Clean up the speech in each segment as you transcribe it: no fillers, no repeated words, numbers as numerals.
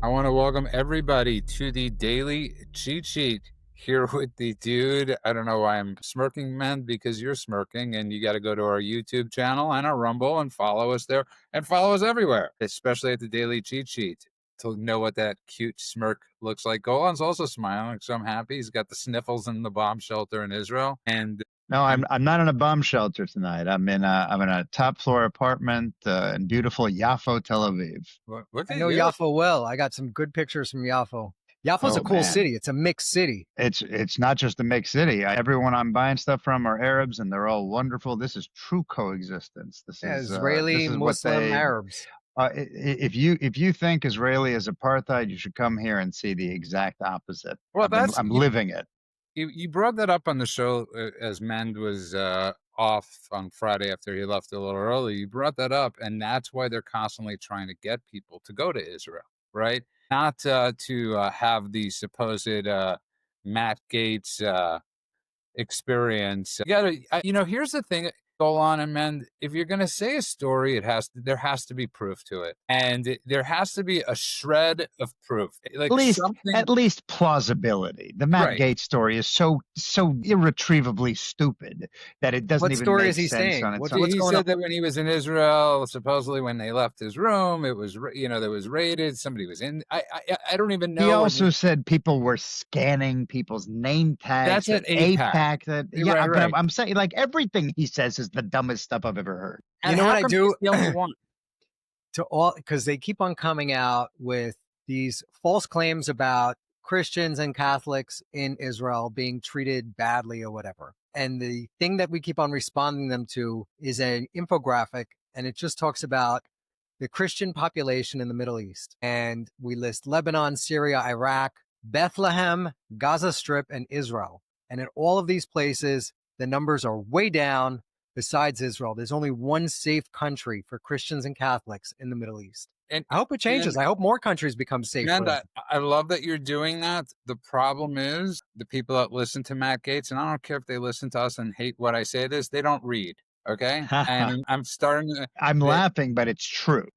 I want to welcome everybody to the Daily Cheat Sheet here with the dude. I don't know why I'm smirking, man, because you're smirking, and you got to go to our YouTube channel and our Rumble and follow us there and follow us everywhere, especially at the Daily Cheat Sheet to know what that cute smirk looks like. Golan's also smiling, so I'm happy. He's got the sniffles in the bomb shelter in Israel. And No, I'm not in a bomb shelter tonight. I'm in a top floor apartment in beautiful Yafo, Tel Aviv. Look I at know you. Yaffo well. I got some good pictures from Yaffo. Yaffo's a Oh, cool man. city. It's a mixed city. It's not just a mixed city. Everyone I'm buying stuff from are Arabs, and they're all wonderful. This is true coexistence. This Yeah, is Israeli, what Muslim, they. Arabs. If you think Israeli is apartheid, you should come here and see the exact opposite. Well, I'm living it. You brought that up on the show as Mend was off on Friday after he left a little early. You brought that up, and that's why they're constantly trying to get people to go to Israel, right? Not to have the supposed Matt Gates experience. Here's the thing, Golan and Men. If you're going to say a story, there has to be proof to it, and there has to be a shred of proof, like At least plausibility. The Matt right. Gates story is so irretrievably stupid that it doesn't What even story make is he sense saying? on its What's own. He going said on? that when he was in Israel, supposedly when they left his room, it was there was raided. Somebody was in. I don't even know. He also said people were scanning people's name tags. That's at APAC. Right. But I'm saying, like, everything he says is the dumbest stuff I've ever heard. And You know how what I come do? he's the only one? To all, because they keep on coming out with these false claims about Christians and Catholics in Israel being treated badly or whatever. And the thing that we keep on responding them to is an infographic, and it just talks about the Christian population in the Middle East. And we list Lebanon, Syria, Iraq, Bethlehem, Gaza Strip, and Israel. And in all of these places, the numbers are way down. Besides Israel, there's only one safe country for Christians and Catholics in the Middle East. And I hope it changes. I hope more countries become safe. Man, I love that you're doing that. The problem is the people that listen to Matt Gates, and I don't care if they listen to us and hate what I say this, they don't read. Okay. And I'm starting to. I'm laughing, but it's true.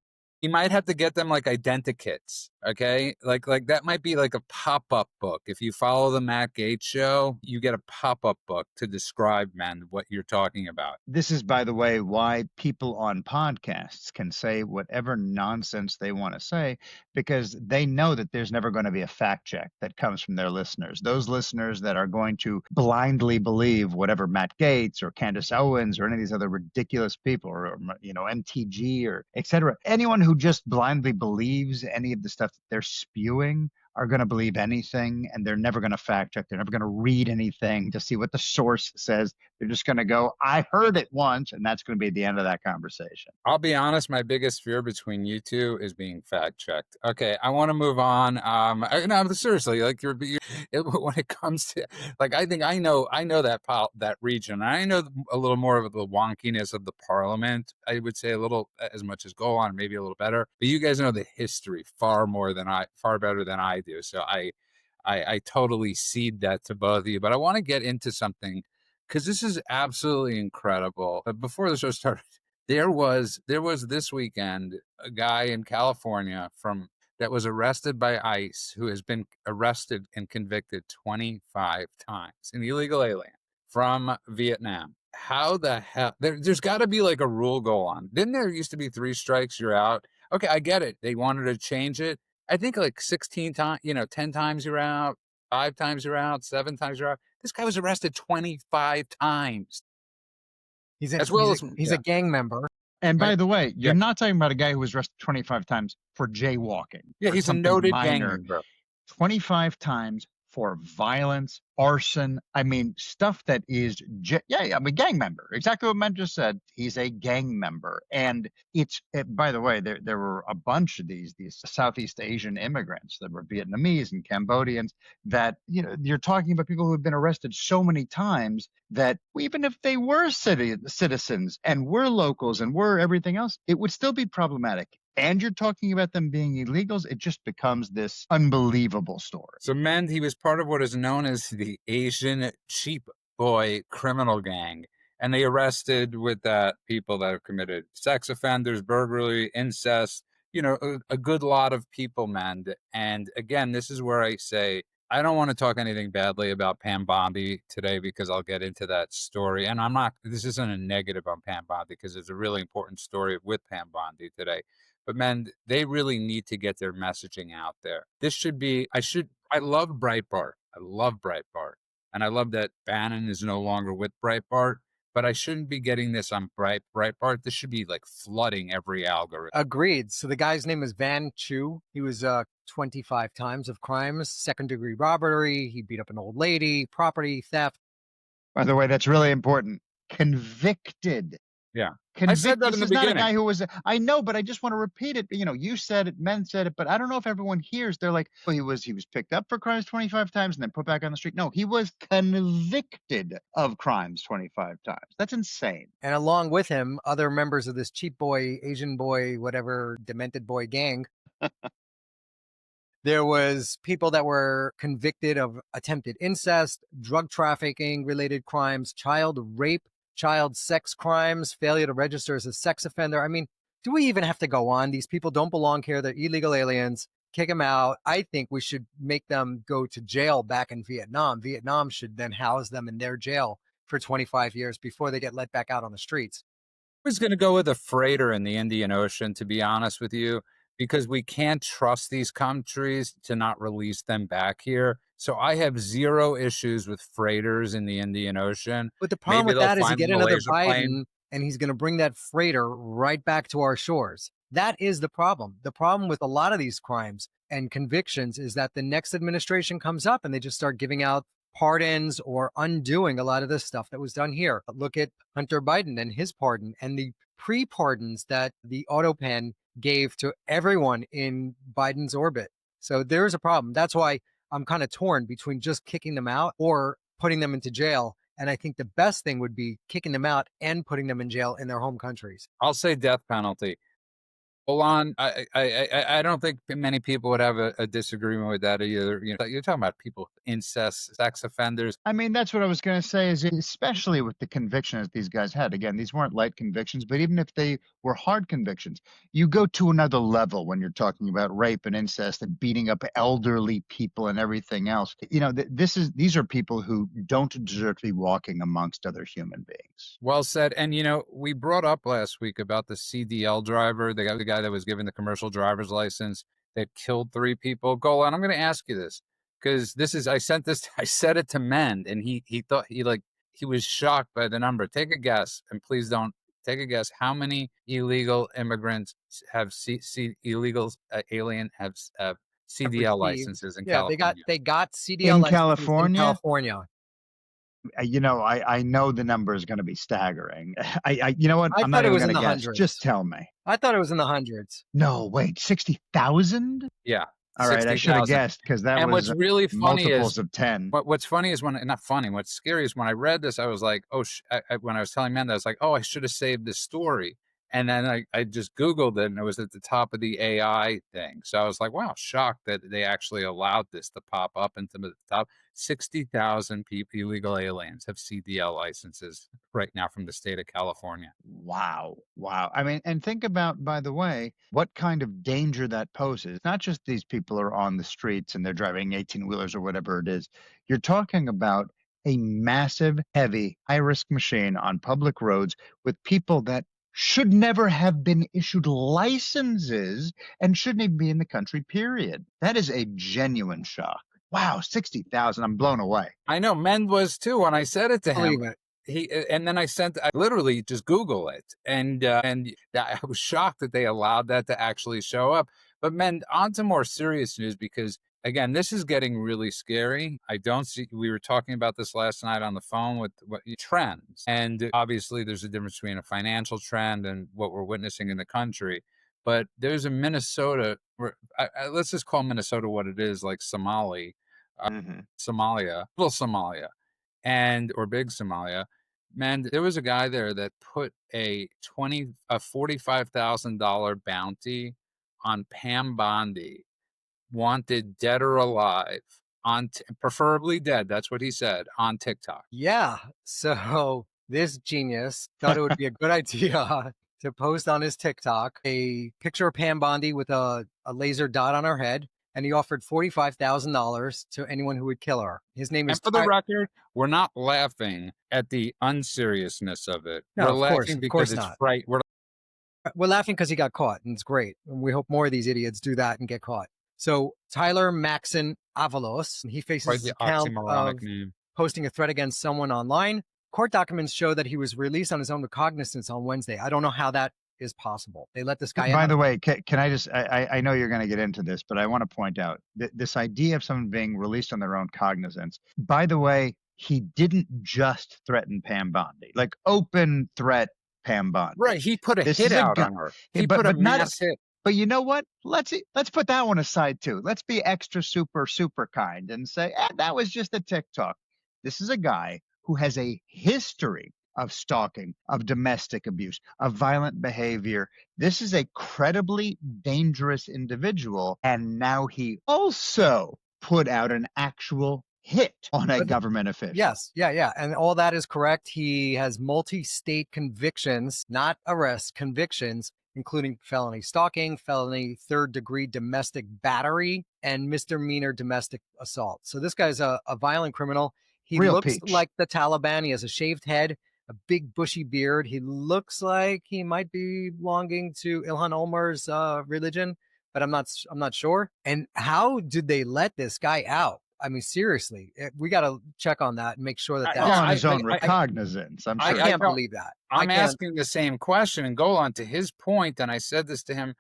You might have to get them like identikits, okay? Like that might be like a pop-up book. If you follow the Matt Gates show, you get a pop-up book to describe, man, what you're talking about. This is, by the way, why people on podcasts can say whatever nonsense they want to say, because they know that there's never going to be a fact check that comes from their listeners. Those listeners that are going to blindly believe whatever Matt Gates or Candace Owens or any of these other ridiculous people, or MTG or etc. Anyone who just blindly believes any of the stuff that they're spewing are going to believe anything, and they're never going to fact check. They're never going to read anything to see what the source says. They're just going to go, I heard it once, and that's going to be the end of that conversation. I'll be honest, my biggest fear between you two is being fact checked. Okay, I want to move on. No, seriously, like when it comes to, like, I think I know that region. I know a little more of the wonkiness of the parliament. I would say a little, as much as go on, maybe a little better. But you guys know the history far better than I do. So I totally cede that to both of you. But I want to get into something, because this is absolutely incredible. But before the show started, there was this weekend a guy in California that was arrested by ICE, who has been arrested and convicted 25 times, an illegal alien from Vietnam. How the hell? There's got to be like a rule go on. Didn't there used to be 3 strikes, you're out? Okay, I get it. They wanted to change it. I think like 16 times, 10 times you're out, 5 times you're out, 7 times you're out. This guy was arrested 25 times. He's Yeah. a gang member. And by Right. the way, you're Yeah. not talking about a guy who was arrested 25 times for jaywalking. Yeah, for he's a something noted minor. gang member. 25 times for violence, arson. I mean, stuff that is, I'm a gang member. Exactly what Matt just said. He's a gang member. And by the way, there were a bunch of these Southeast Asian immigrants that were Vietnamese and Cambodians that, you're talking about people who have been arrested so many times that even if they were citizens and were locals and were everything else, it would still be problematic. And you're talking about them being illegals, it just becomes this unbelievable story. So, Mend, he was part of what is known as the Asian Cheap Boy criminal gang. And they arrested with that people that have committed sex offenders, burglary, incest, a good lot of people, man. And again, this is where I say I don't want to talk anything badly about Pam Bondi today because I'll get into that story. And I'm not, this isn't a negative on Pam Bondi because it's a really important story with Pam Bondi today. But man, they really need to get their messaging out there. This should be, I love Breitbart. I love Breitbart. And I love that Bannon is no longer with Breitbart, but I shouldn't be getting this on Breitbart. This should be like flooding every algorithm. Agreed. So the guy's name is Van Chu. He was 25 times of crimes, second-degree robbery. He beat up an old lady, property theft. By the way, that's really important. Convicted. Yeah. I said that This in the is not a beginning. guy who was, I know, but I just want to repeat it. You said it, men said it, but I don't know if everyone hears. They're like, oh, he was picked up for crimes 25 times and then put back on the street. No, he was convicted of crimes 25 times. That's insane. And along with him, other members of this cheap boy, Asian boy, whatever, demented boy gang. There was people that were convicted of attempted incest, drug trafficking related crimes, child rape, child sex crimes, failure to register as a sex offender. I mean, do we even have to go on? These people don't belong here. They're illegal aliens. Kick them out. I think we should make them go to jail back in Vietnam. Vietnam should then house them in their jail for 25 years before they get let back out on the streets. I was going to go with a freighter in the Indian Ocean, to be honest with you, because we can't trust these countries to not release them back here. So I have zero issues with freighters in the Indian Ocean. But the problem Maybe with they'll that is you find get a another Malaysia plane. Biden and he's going to bring that freighter right back to our shores. That is the problem. The problem with a lot of these crimes and convictions is that the next administration comes up and they just start giving out pardons or undoing a lot of the stuff that was done here. Look at Hunter Biden and his pardon and the pre-pardons that the AutoPen gave to everyone in Biden's orbit. So there's a problem. That's why I'm kind of torn between just kicking them out or putting them into jail. And I think the best thing would be kicking them out and putting them in jail in their home countries. I'll say death penalty. Hold on. I don't think many people would have a disagreement with that either. You're talking about people, incest, sex offenders. I mean, that's what I was going to say, is especially with the convictions these guys had. Again, these weren't light convictions, but even if they were hard convictions, you go to another level when you're talking about rape and incest and beating up elderly people and everything else. These are people who don't deserve to be walking amongst other human beings. Well said. And we brought up last week about the CDL driver, the guy that was given the commercial driver's license that killed 3 people. Golan, I'm going to ask you this because I said it to Mend, and he thought he was shocked by the number. Take a guess, and please don't take a guess. How many illegal immigrants have illegal alien have CDL licenses in California? They got CDL in licenses California. in California. I know the number is going to be staggering. You know what? I'm not even going to guess. Hundreds. Just tell me. I thought it was in the hundreds. No, wait, 60,000? Yeah. All right, I should have guessed because that and was what's really funny multiples is, of 10. What's funny is not funny. What's scary is when I read this, I was like, oh, when I was telling Mend, I was like, oh, I should have saved this story. And then I just Googled it, and it was at the top of the AI thing. So I was like, wow, shocked that they actually allowed this to pop up into the top. 60,000 illegal aliens have CDL licenses right now from the state of California. Wow. I mean, and think about, by the way, what kind of danger that poses. Not just these people are on the streets and they're driving 18-wheelers or whatever it is. You're talking about a massive, heavy, high-risk machine on public roads with people that should never have been issued licenses and shouldn't even be in the country, period. That is a genuine shock. Wow, 60,000. I'm blown away. I know. Mend was too when I said it to him. Believe it. And then I literally just Google it. And I was shocked that they allowed that to actually show up. But Mend, on to more serious news, because again, this is getting really scary. We were talking about this last night on the phone with trends. And obviously there's a difference between a financial trend and what we're witnessing in the country. But there's a Minnesota, let's just call Minnesota what it is, like Somalia, little Somalia, or big Somalia. Man, there was a guy there that put a $45,000 bounty on Pam Bondi, wanted dead or alive, preferably dead. That's what he said on TikTok. Yeah. So this genius thought it would be a good idea to post on his TikTok a picture of Pam Bondi with a laser dot on her head, and he offered $45,000 to anyone who would kill her. His name And is for the record, we're not laughing at the unseriousness of it. No, We're laughing of because course it's not. right. We're laughing because he got caught, and it's great. And we hope more of these idiots do that and get caught. So Tyler Maxon Avalos, he faces Quite his the account oxymoronic of name. posting a threat against someone online. Court documents show that he was released on his own recognizance on Wednesday. I don't know how that is possible. They let this guy By out. the way, can I just, I know you're going to get into this, but I want to point out that this idea of someone being released on their own cognizance, by the way, he didn't just threaten Pam Bondi, like open threat Pam Bondi. Right. He put a This hit is a out gun. on her. Yeah, He put a but not, mass hit. but you know what? Let's put that one aside too. Let's be extra super kind and say, that was just a TikTok. This is a guy who has a history of stalking, of domestic abuse, of violent behavior. This is a credibly dangerous individual. And now he also put out an actual hit on a government official. Yes. Yeah. And all that is correct. He has multi-state convictions, not arrests, convictions, including felony stalking, felony third-degree domestic battery, and misdemeanor domestic assault. So this guy's a violent criminal. He Real looks peach. like the Taliban. He has a shaved head, a big bushy beard. He looks like he might be belonging to Ilhan Omar's religion, but I'm not sure. And how did they let this guy out? I mean, seriously, we got to check on that and make sure that Well, that's on his own recognizance. I'm I sure. can't believe that. I'm I can't. asking the same question and go on to his point, and I said this to him.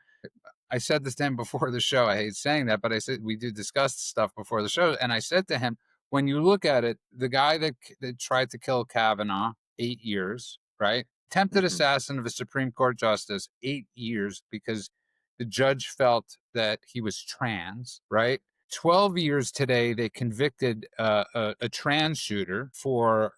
I said this to him before the show. I hate saying that, but I said we do discuss stuff before the show, and I said to him, when you look at it, the guy that tried to kill Kavanaugh, 8 years, right? Attempted assassin of a Supreme Court justice, 8 years, because the judge felt that he was trans, right? 12 years today, they convicted a trans shooter for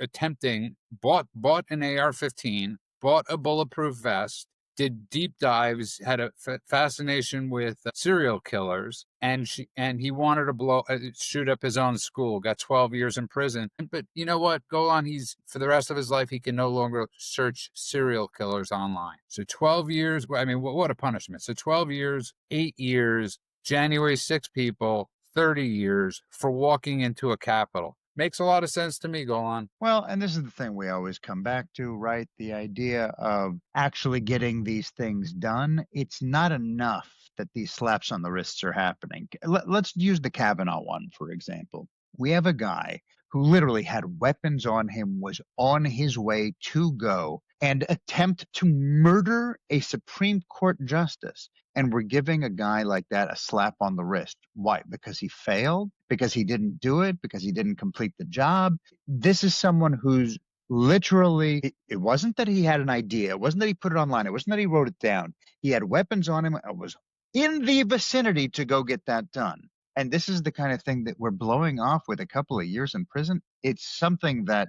attempting, bought an AR-15, bought a bulletproof vest, did deep dives, had a fascination with serial killers, and he wanted to shoot up his own school. Got 12 years in prison. But you know what? Go on. He's for the rest of his life, he can no longer search serial killers online. So 12 years. I mean, what a punishment. So 12 years, 8 years. January 6 people, 30 years for walking into a Capitol. Makes a lot of sense to me. Go on. Well, and this is the thing we always come back to, right? The idea of actually getting these things done. It's not enough that these slaps on the wrists are happening. Let's use the Kavanaugh one, for example. We have a guy who literally had weapons on him, was on his way to go and attempt to murder a Supreme Court justice. And we're giving a guy like that a slap on the wrist. Why? Because he failed? Because he didn't do it? Because he didn't complete the job? This is someone who's literally, it wasn't that he had an idea. It wasn't that he put it online. It wasn't that he wrote it down. He had weapons on him and was in the vicinity to go get that done. And this is the kind of thing that we're blowing off with a couple of years in prison. It's something that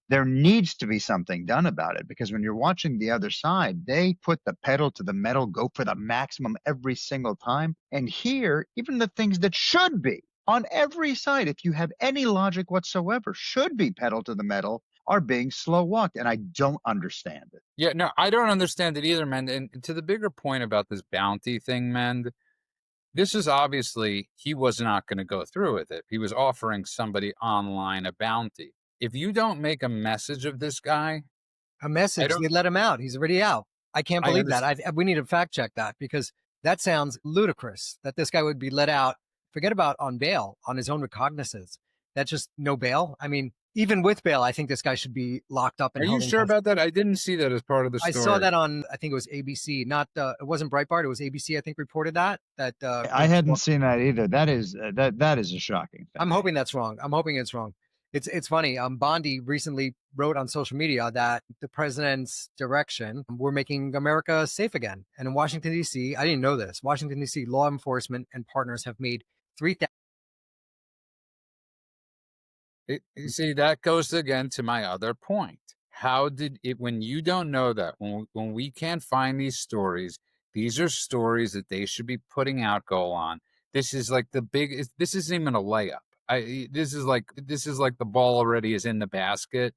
there needs to be something done about it, because when you're watching the other side, they put the pedal to the metal, go for the maximum every single time. And here, even the things that should be on every side, if you have any logic whatsoever, should be pedal to the metal, are being slow walked. And I don't understand it. Yeah, no, I don't understand it either, man. And to the bigger point about this bounty thing, man, this is obviously, he was not going to go through with it. He was offering somebody online a bounty. If you don't make a message of this guy, A message, they let him out. He's already out. I can't believe that. We need to fact check that, because that sounds ludicrous that this guy would be let out. Forget about on bail, on his own recognizance. That's just no bail. I mean, even with bail, I think this guy should be locked up. And are you sure about that? I didn't see that as part of the story. I saw that on, I think it was ABC, not, it wasn't Breitbart. It was ABC, I think, reported that. I hadn't seen that either. That is a shocking thing. I'm hoping that's wrong. I'm hoping it's wrong. It's funny. Bondi recently wrote on social media that the president's direction, we're making America safe again. And in Washington, D.C., I didn't know this. Washington, D.C., law enforcement and partners have made 3,000. You see, that goes again to my other point. How did it, when you don't know that, when we can't find these stories, these are stories that they should be putting out, go on. This is like this isn't even a layup. This is like the ball already is in the basket.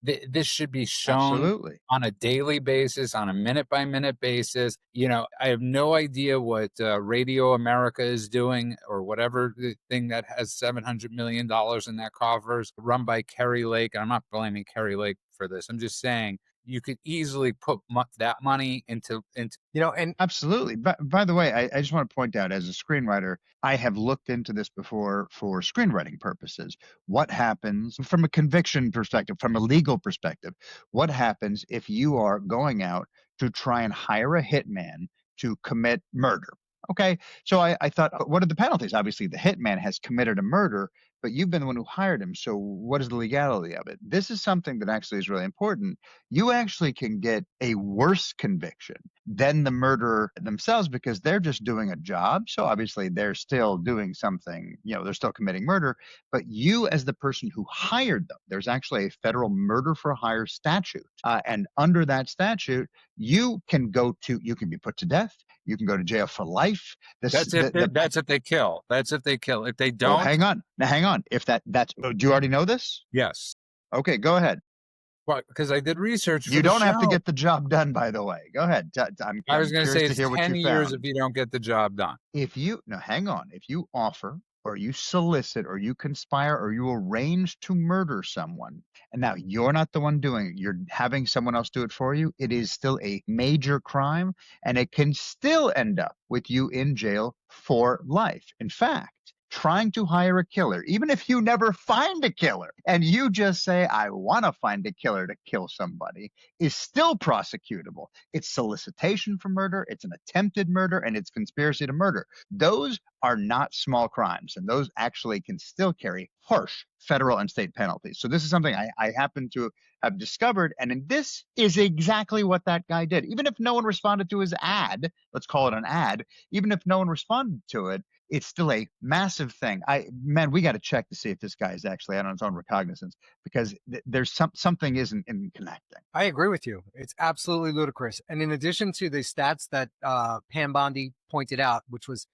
this should be shown Absolutely. on a daily basis, on a minute by minute basis. I have no idea what Radio America is doing, or whatever the thing that has $700 million in that coffers, run by Kerry Lake. I'm not blaming Kerry Lake for this. I'm just saying you could easily put that money into. And Absolutely. By the way, I just want to point out, as a screenwriter, I have looked into this before for screenwriting purposes. What happens from a conviction perspective, from a legal perspective? What happens if you are going out to try and hire a hitman to commit murder? Okay. So I thought, what are the penalties? Obviously, the hitman has committed a murder, but you've been the one who hired him. So what is the legality of it? This is something that actually is really important. You actually can get a worse conviction than the murderer themselves, because they're just doing a job. So obviously they're still doing something, they're still committing murder. But you, as the person who hired them, there's actually a federal murder for hire statute. And under that statute, you can be put to death. You can go to jail for life. That's if they kill. That's if they kill. If they Well, don't, hang on. Now, hang on. If that's, do you already know this? yes. Okay, go ahead. Well, because I did research for You the don't have to show. get the job done, by the way. Go ahead. I was I'm going to curious say to it's hear what 10 you years found. if you don't get the job done. If you, now hang on, if you offer or you solicit or you conspire or you arrange to murder someone, and now you're not the one doing it, you're having someone else do it for you, it is still a major crime, and it can still end up with you in jail for life. In fact, trying to hire a killer, even if you never find a killer and you just say, I want to find a killer to kill somebody, is still prosecutable. It's solicitation for murder, it's an attempted murder, and it's conspiracy to murder. Those are not small crimes, and those actually can still carry harsh federal and state penalties. So this is something I happen to have discovered, and this is exactly what that guy did. Even if no one responded to his ad, let's call it an ad, even if no one responded to it, it's still a massive thing. Man, we got to check to see if this guy is actually out on his own recognizance, because there's something isn't in connecting. I agree with you. It's absolutely ludicrous. And in addition to the stats that Pam Bondi pointed out, which was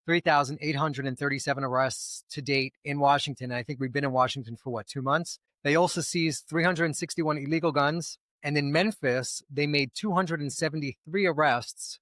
3,837 arrests to date in Washington. I think we've been in Washington for 2 months. They also seized 361 illegal guns. And in Memphis, they made 273 arrests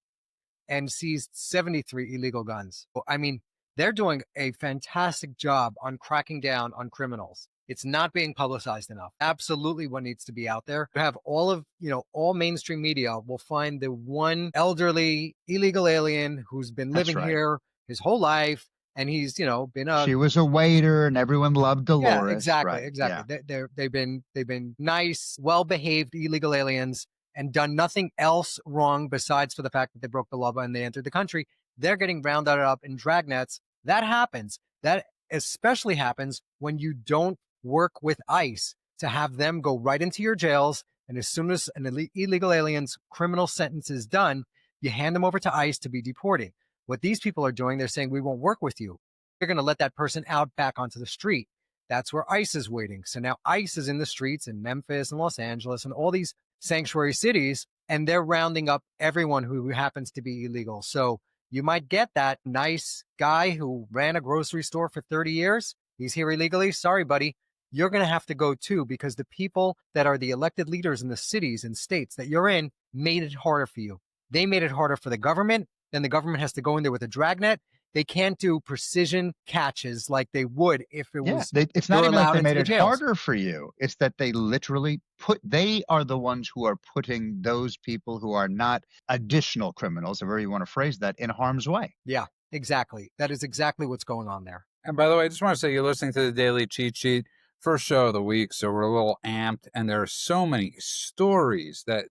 and seized 73 illegal guns. I mean, they're doing a fantastic job on cracking down on criminals. It's not being publicized enough. Absolutely what needs to be out there. You have all mainstream media will find the one elderly illegal alien who's been living here his whole life. And he's, been She was a waiter and everyone loved Dolores. exactly. Right. Exactly. Yeah. They've been nice, well-behaved illegal aliens and done nothing else wrong besides for the fact that they broke the law and they entered the country. They're getting rounded up in dragnets. That happens. That especially happens when you don't work with ICE to have them go right into your jails. And as soon as an illegal alien's criminal sentence is done, you hand them over to ICE to be deported. What these people are doing, they're saying, we won't work with you. You're going to let that person out back onto the street. That's where ICE is waiting. So now ICE is in the streets in Memphis and Los Angeles and all these sanctuary cities, and they're rounding up everyone who happens to be illegal. So you might get that nice guy who ran a grocery store for 30 years. He's here illegally. Sorry, buddy. You're going to have to go too, because the people that are the elected leaders in the cities and states that you're in made it harder for you. They made it harder for the government. Then the government has to go in there with a dragnet. They can't do precision catches like they would if it was. It's not even that they made it harder for you. It's that they literally they are the ones who are putting those people who are not additional criminals, however you want to phrase that, in harm's way. Yeah, exactly. That is exactly what's going on there. And by the way, I just want to say you're listening to the Daily Cheat Sheet, first show of the week, so we're a little amped, and there are so many stories that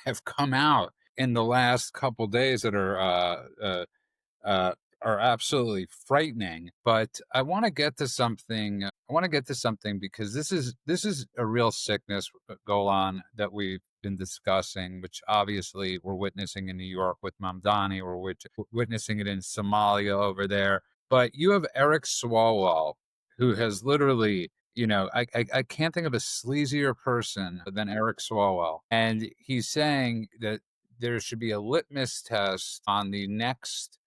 have come out in the last couple days that are absolutely frightening. But I want to get to something. Because this is a real sickness, Golan, that we've been discussing, which obviously we're witnessing in New York with Mamdani, or witnessing it in Somalia over there. But you have Eric Swalwell, who has literally, I can't think of a sleazier person than Eric Swalwell. And he's saying that there should be a litmus test on the next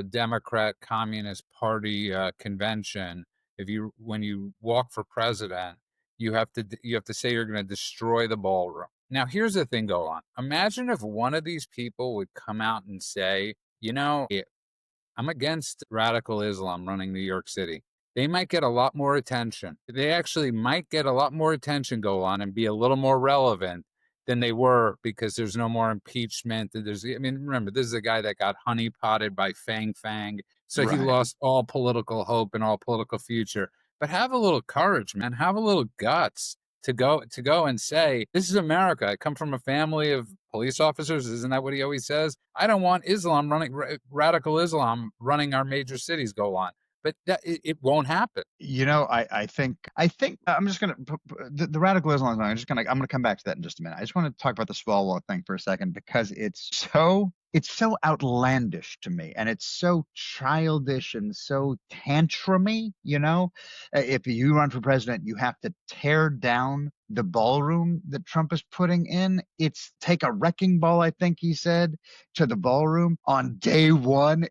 Democrat Communist Party convention. When you walk for president, you have to say you're going to destroy the ballroom. Now, here's the thing, go on. Imagine if one of these people would come out and say, I'm against radical Islam running New York City. They might get a lot more attention. They actually might get a lot more attention, go on, and be a little more relevant than they were, because there's no more impeachment. Remember, this is a guy that got honeypotted by Fang Fang. So he Right. lost all political hope and all political future. But have a little courage, man. Have a little guts to go and say, this is America. I come from a family of police officers. Isn't that what he always says? I don't want Islam running, radical Islam running our major cities, go on. But it won't happen. I think I'm just gonna the radical Islam thing. I'm gonna come back to that in just a minute. I just want to talk about the Swalwell thing for a second, because it's so outlandish to me, and it's so childish and so tantrumy. If you run for president, you have to tear down the ballroom that Trump is putting in. It's take a wrecking ball, I think he said, to the ballroom on day one.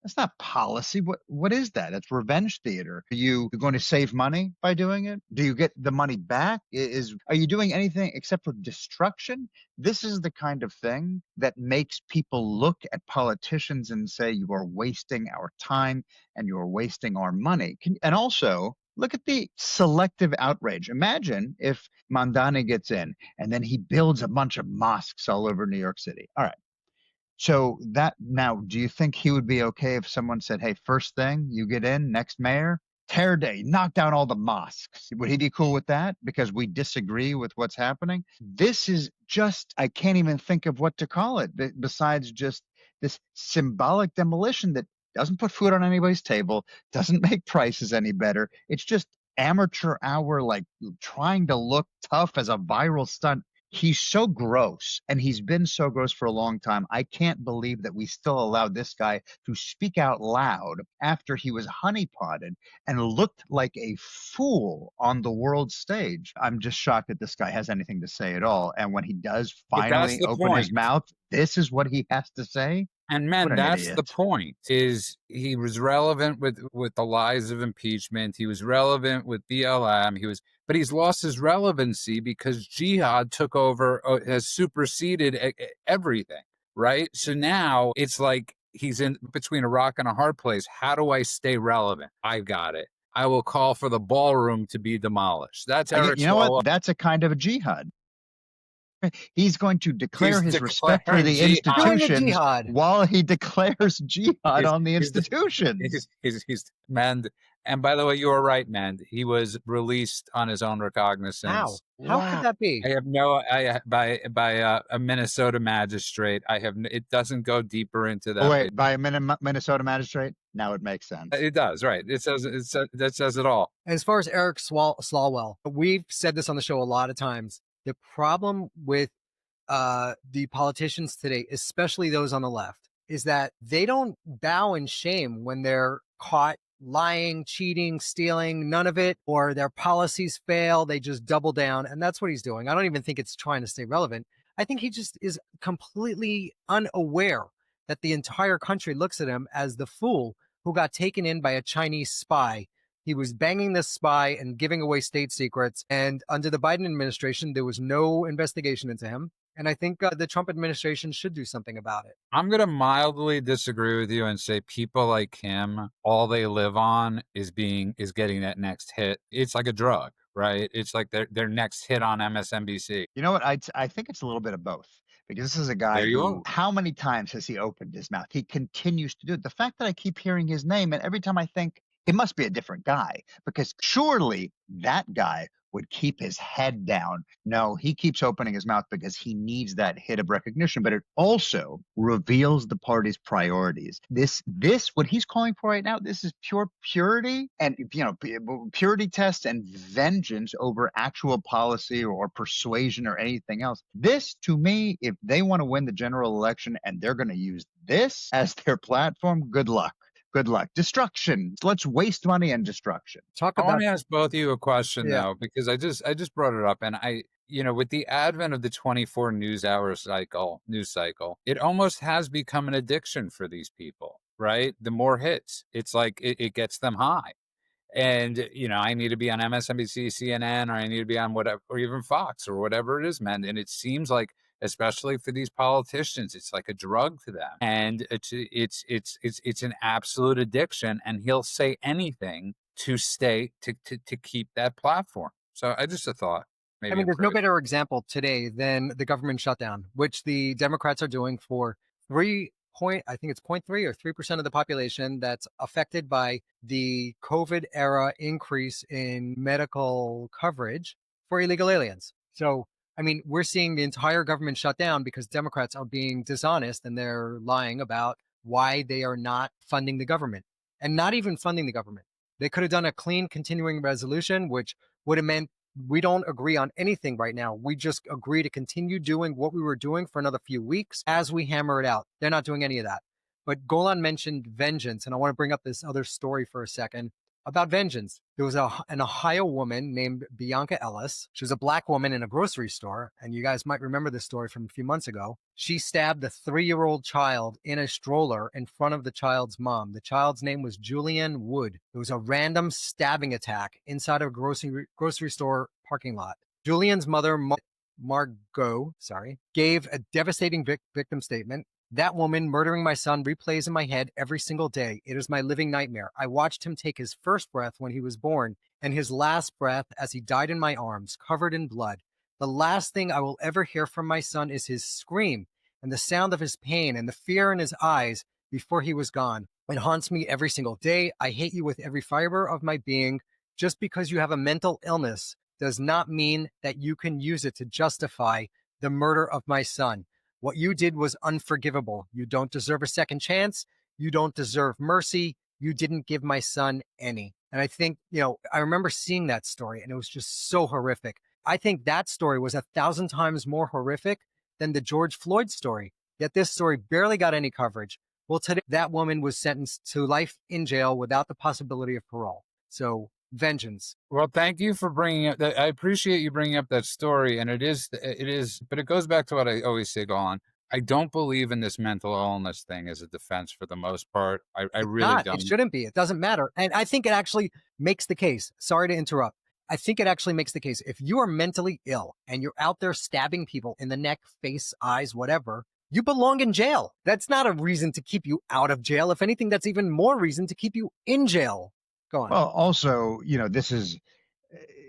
That's not policy. What is that? That's revenge theater. Are you going to save money by doing it? Do you get the money back? Are you doing anything except for destruction? This is the kind of thing that makes people look at politicians and say, you are wasting our time and you are wasting our money. And also, look at the selective outrage. Imagine if Mandani gets in and then he builds a bunch of mosques all over New York City. All right. So that now, do you think he would be okay if someone said, "Hey, first thing you get in, next mayor, tear day, knock down all the mosques"? Would he be cool with that because we disagree with what's happening? This is just, I can't even think of what to call it besides just this symbolic demolition that doesn't put food on anybody's table, doesn't make prices any better. It's just amateur hour, like trying to look tough as a viral stunt. He's so gross, and he's been so gross for a long time. I can't believe that we still allowed this guy to speak out loud after he was honeypotted and looked like a fool on the world stage. I'm just shocked that this guy has anything to say at all. And when he does But that's finally the open his point. mouth, this is what he has to say. And What men, an that's the idiot. point. Is he was relevant with the lies of impeachment. He was relevant with BLM. But he's lost his relevancy because jihad took over, has superseded everything. Right. So now it's like he's in between a rock and a hard place. How do I stay relevant? I got it. I will call for the ballroom to be demolished. That's Eric You know what? Swalwell. That's a kind of a jihad. He's going to declare He's his respect for declaring the jihad. Doing a institutions jihad. while he declares jihad He's on the he's institutions. he's man. And by the way, you were right, man. He was released on his own How? recognizance. How could Wow. that be? I have no, I by a Minnesota magistrate. It doesn't go deeper into Oh, that, but wait, by a Minnesota magistrate? Now it makes sense. it does, right? That says it all. As far as Eric Swalwell, we've said this on the show a lot of times. The problem with the politicians today, especially those on the left, is that they don't bow in shame when they're caught lying, cheating, stealing, none of it, or their policies fail. They just double down. And that's what he's doing. I don't even think it's trying to stay relevant. I think he just is completely unaware that the entire country looks at him as the fool who got taken in by a Chinese spy. He was banging this spy and giving away state secrets. And under the Biden administration, there was no investigation into him. And I think the Trump administration should do something about it. I'm going to mildly disagree with you and say people like him, all they live on is getting that next hit. It's like a drug, right? It's like their next hit on MSNBC. You know what? I think it's a little bit of both, because this is a guy There you are. who, how many times has he opened his mouth? He continues to do it. The fact that I keep hearing his name, and every time I think it must be a different guy, because surely that guy would keep his head down. No, he keeps opening his mouth because he needs that hit of recognition, but it also reveals the party's priorities. What he's calling for right now, this is pure purity and, purity test and vengeance over actual policy or persuasion or anything else. This, to me, if they want to win the general election and they're going to use this as their platform, good luck. Good luck. Destruction. Let's waste money and destruction. Talk I want about, to ask both of you a question yeah. though, because I just brought it up, and with the advent of the 24 news cycle, it almost has become an addiction for these people, right? The more hits, it's like it gets them high. And, I need to be on MSNBC, CNN, or I need to be on whatever, or even Fox or whatever it is, man. And it seems like, especially for these politicians, it's like a drug to them. And it's an absolute addiction. And he'll say anything to keep that platform. So just a thought, I maybe mean, in there's no private. better example today than the government shutdown, which the Democrats are doing for I think it's 0.3 or 3% of the population that's affected by the COVID era increase in medical coverage for illegal aliens. So, I mean, we're seeing the entire government shut down because Democrats are being dishonest and they're lying about why they are not funding the government and not even funding the government. They could have done a clean continuing resolution, which would have meant we don't agree on anything right now. We just agree to continue doing what we were doing for another few weeks as we hammer it out. They're not doing any of that. But Golan mentioned vengeance, and I want to bring up this other story for a second about vengeance. There was an Ohio woman named Bianca Ellis. She was a black woman in a grocery store, and you guys might remember this story from a few months ago. She stabbed a 3-year-old child in a stroller in front of the child's mom. The child's name was Julianne Wood. It was a random stabbing attack inside of a grocery store parking lot. Julian's mother, Margot, gave a devastating victim statement. That woman murdering my son replays in my head every single day. It is my living nightmare. I watched him take his first breath when he was born and his last breath as he died in my arms, covered in blood. The last thing I will ever hear from my son is his scream and the sound of his pain and the fear in his eyes before he was gone. It haunts me every single day. I hate you with every fiber of my being. Just because you have a mental illness does not mean that you can use it to justify the murder of my son. What you did was unforgivable. You don't deserve a second chance. You don't deserve mercy. You didn't give my son any. And I think, I remember seeing that story and it was just so horrific. I think that story was 1,000 times more horrific than the George Floyd story. Yet this story barely got any coverage. Well, today that woman was sentenced to life in jail without the possibility of parole. So vengeance. Well, thank you for bringing up that. I appreciate you bringing up that story. And it is, but it goes back to what I always say, Golan. I don't believe in this mental illness thing as a defense for the most part. I It's really not. It don't. shouldn't be. It doesn't matter. And I think it actually makes the case. Sorry to interrupt. I think it actually makes the case. If you are mentally ill and you're out there stabbing people in the neck, face, eyes, whatever, you belong in jail. That's not a reason to keep you out of jail. If anything, that's even more reason to keep you in jail. Go on. Well, also,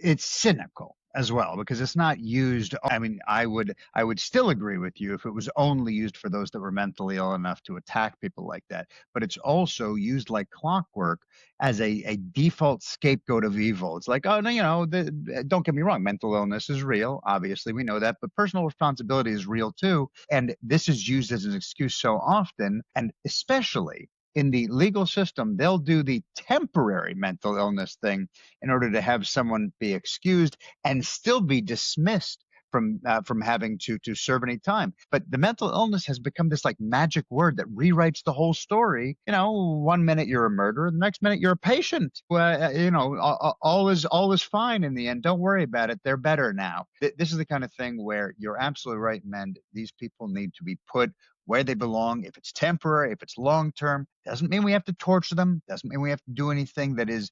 it's cynical as well because it's not used. I mean, I would still agree with you if it was only used for those that were mentally ill enough to attack people like that. But it's also used like clockwork as a default scapegoat of evil. It's like, oh no, don't get me wrong, mental illness is real. Obviously, we know that, but personal responsibility is real too. And this is used as an excuse so often, and especially in the legal system, they'll do the temporary mental illness thing in order to have someone be excused and still be dismissed from having to serve any time. But the mental illness has become this like magic word that rewrites the whole story. One minute you're a murderer, the next minute you're a patient. All is fine in the end. Don't worry about it. They're better now. This is the kind of thing where you're absolutely right, Mend. These people need to be put where they belong. If it's temporary, if it's long term, doesn't mean we have to torture them. Doesn't mean we have to do anything that is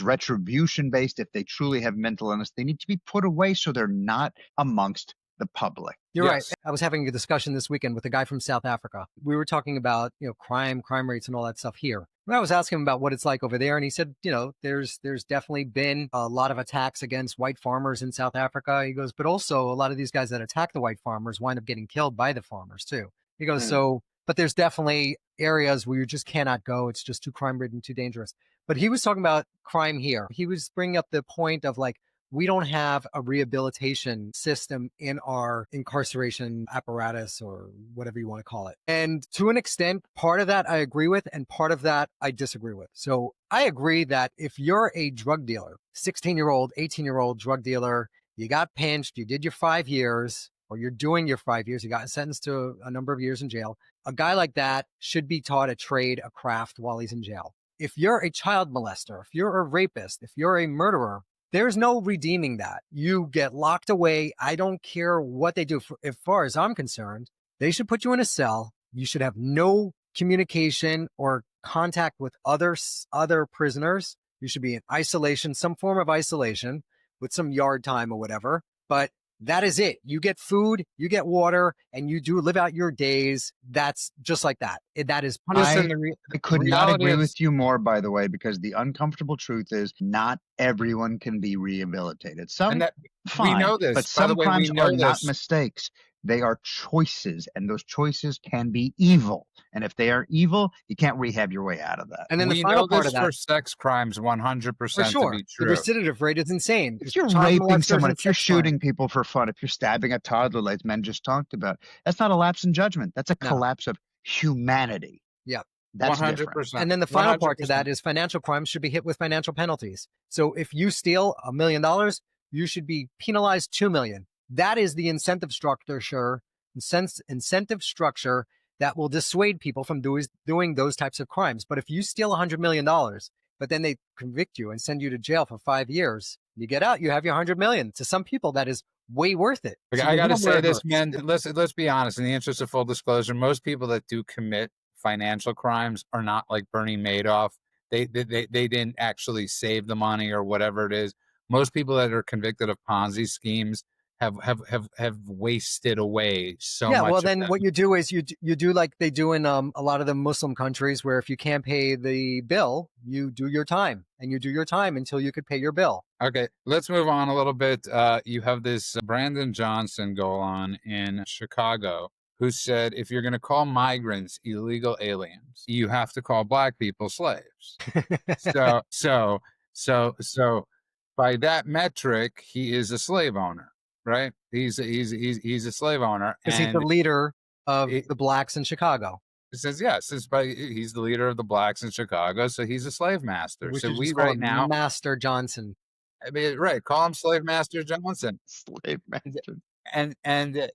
retribution based. If they truly have mental illness, they need to be put away so they're not amongst the public. You're right. Yes. I was having a discussion this weekend with a guy from South Africa. We were talking about, crime rates and all that stuff here. And I was asking him about what it's like over there. And he said, there's definitely been a lot of attacks against white farmers in South Africa. He goes, but also a lot of these guys that attack the white farmers wind up getting killed by the farmers too. He goes, but there's definitely areas where you just cannot go. It's just too crime ridden, too dangerous. But he was talking about crime here. He was bringing up the point of like, we don't have a rehabilitation system in our incarceration apparatus or whatever you want to call it. And to an extent, part of that I agree with and part of that I disagree with. So I agree that if you're a drug dealer, 16-year-old, 18-year-old drug dealer, you got pinched, you did your 5 years, or you're doing your 5 years, you got sentenced to a number of years in jail, a guy like that should be taught a trade, a craft while he's in jail. If you're a child molester, if you're a rapist, if you're a murderer, there's no redeeming that. You get locked away. I don't care what they do. As far as I'm concerned, they should put you in a cell. You should have no communication or contact with other prisoners. You should be in isolation, some form of isolation with some yard time or whatever. But that is it. You get food, you get water, and you do live out your days. That's just like that. That is Listen, punishment. I the could not reality agree of with you more, by the way, because the uncomfortable truth is not everyone can be rehabilitated. and Some, that we fine, know but this. By the some way, we crimes are know not this. mistakes. They are choices, and those choices can be evil. And if they are evil, you can't rehab your way out of that. And then the We final know part this of that, for sex crimes for 100% to sure, be the true. recidivism rate is insane. If you're Child raping molesters someone, and if you're sex crimes. shooting people for fun, if you're stabbing a toddler like men just talked about, that's not a lapse in judgment. That's a No. collapse of humanity. Yeah. That's different. 100%. And then the final part to 100%. that is financial crimes should be hit with financial penalties. So if you steal $1 million, you should be penalized $2 million. That is the incentive structure that will dissuade people from doing those types of crimes. But if you steal $100 million, but then they convict you and send you to jail for 5 years, you get out, you have your $100 million. To some people, that is way worth it. Okay, So I you got to hit 'em where say it this, hurts. man. Let's be honest. In the interest of full disclosure, most people that do commit financial crimes are not like Bernie Madoff. They didn't actually save the money or whatever it is. Most people that are convicted of Ponzi schemes have wasted away so Yeah, much well, of then them. what you do is you do like they do in a lot of the Muslim countries, where if you can't pay the bill, you do your time, and you do your time until you could pay your bill. Okay, let's move on a little bit. You have this Brandon Johnson go on in Chicago who said if you're going to call migrants illegal aliens, you have to call black people slaves. So by that metric, he is a slave owner, right? He's a slave owner, Because he's the and leader of it the blacks in Chicago. says yes. He's the leader of the blacks in Chicago, so he's a slave master. We So should we just call right him now, Master Johnson. I mean, right, call him Slave Master Johnson, Slave master. and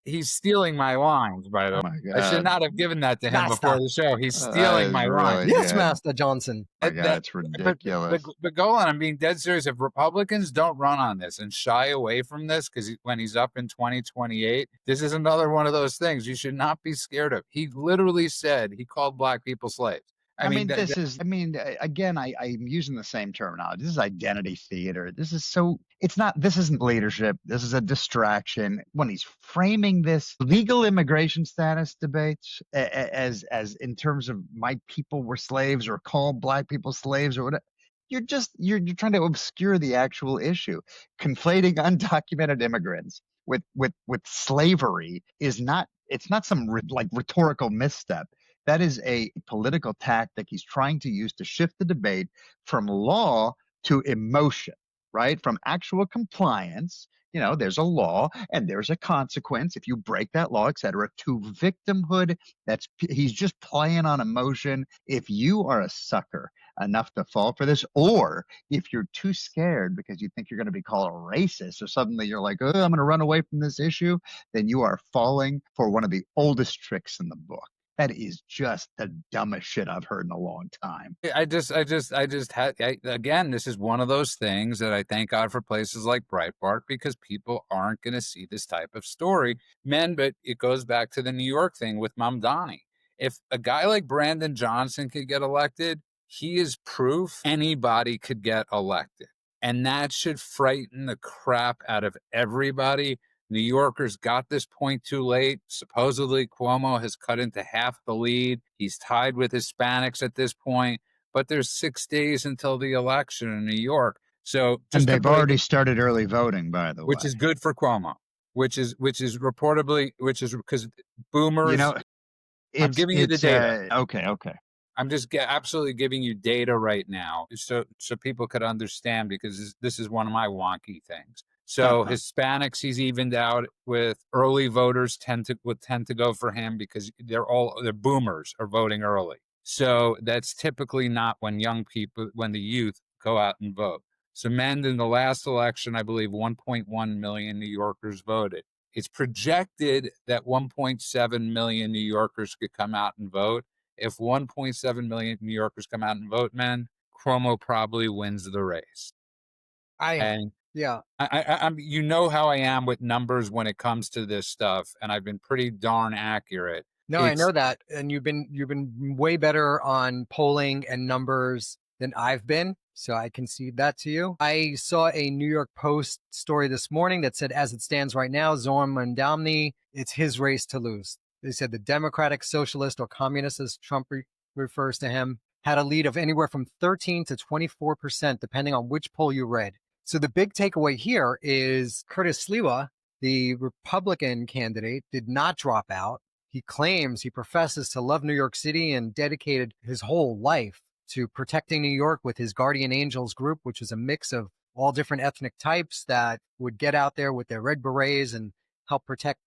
he's stealing my lines, by the Oh way. my I should God. not have given that to him Master. before the show. He's That stealing is my really lines. Yes, good. Master Johnson. My That- God, that- it's ridiculous. But Golan, I'm being dead serious. If Republicans don't run on this and shy away from this, because when he's up in 2028, this is another one of those things you should not be scared of. He literally said he called black people slaves. I mean, again, I'm using the same terminology. This is identity theater. This isn't leadership. This is a distraction. When he's framing this legal immigration status debates as in terms of my people were slaves or call black people slaves or whatever, you're trying to obscure the actual issue. Conflating undocumented immigrants with slavery is not, it's not some rhetorical misstep. That is a political tactic he's trying to use to shift the debate from law to emotion, right? From actual compliance, there's a law and there's a consequence if you break that law, et cetera, to victimhood. He's just playing on emotion. If you are a sucker enough to fall for this, or if you're too scared because you think you're going to be called a racist or suddenly you're like, oh, I'm going to run away from this issue, then you are falling for one of the oldest tricks in the book. That is just the dumbest shit I've heard in a long time. Again, this is one of those things that I thank God for places like Breitbart, because people aren't going to see this type of story. But it goes back to the New York thing with Mamdani. If a guy like Brandon Johnson could get elected, he is proof anybody could get elected. And that should frighten the crap out of everybody. New Yorkers got this point too late. Supposedly, Cuomo has cut into half the lead. He's tied with Hispanics at this point, but there's 6 days until the election in New York. So and they've already started early voting, by the way, which is good for Cuomo, which is because boomers. I'm giving you the data. Okay. I'm just absolutely giving you data right now, so people could understand, because this is one of my wonky things. So Hispanics, he's evened out with. Early voters tend to go for him because they're boomers are voting early. So that's typically not when the youth go out and vote. So in the last election, I believe 1.1 million New Yorkers voted. It's projected that 1.7 million New Yorkers could come out and vote. If 1.7 million New Yorkers come out and vote, Cuomo probably wins the race. I'm you know how I am with numbers when it comes to this stuff, and I've been pretty darn accurate. No, I know that, and you've been way better on polling and numbers than I've been. So I concede that to you. I saw a New York Post story this morning that said, as it stands right now, Zoran Mandamni, it's his race to lose. They said the Democratic Socialist or Communist, as Trump refers to him, had a lead of anywhere from 13 to 24%, depending on which poll you read. So the big takeaway here is Curtis Sliwa, the Republican candidate, did not drop out. He claims, he professes to love New York City and dedicated his whole life to protecting New York with his Guardian Angels group, which is a mix of all different ethnic types that would get out there with their red berets and help protect,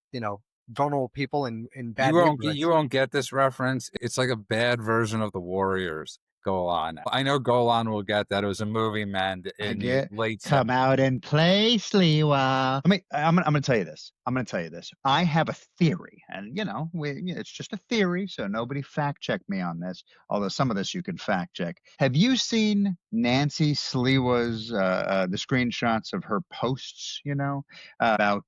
vulnerable people in bad neighborhoods. You won't get this reference. It's like a bad version of the Warriors. Golan. I know Golan will get that. It was a movie, man, in the late Come 70s. out and play, Sliwa. I'm gonna tell you this. I have a theory, and it's just a theory, so nobody fact check me on this. Although some of this you can fact check. Have you seen Nancy Sliwa's the screenshots of her posts? About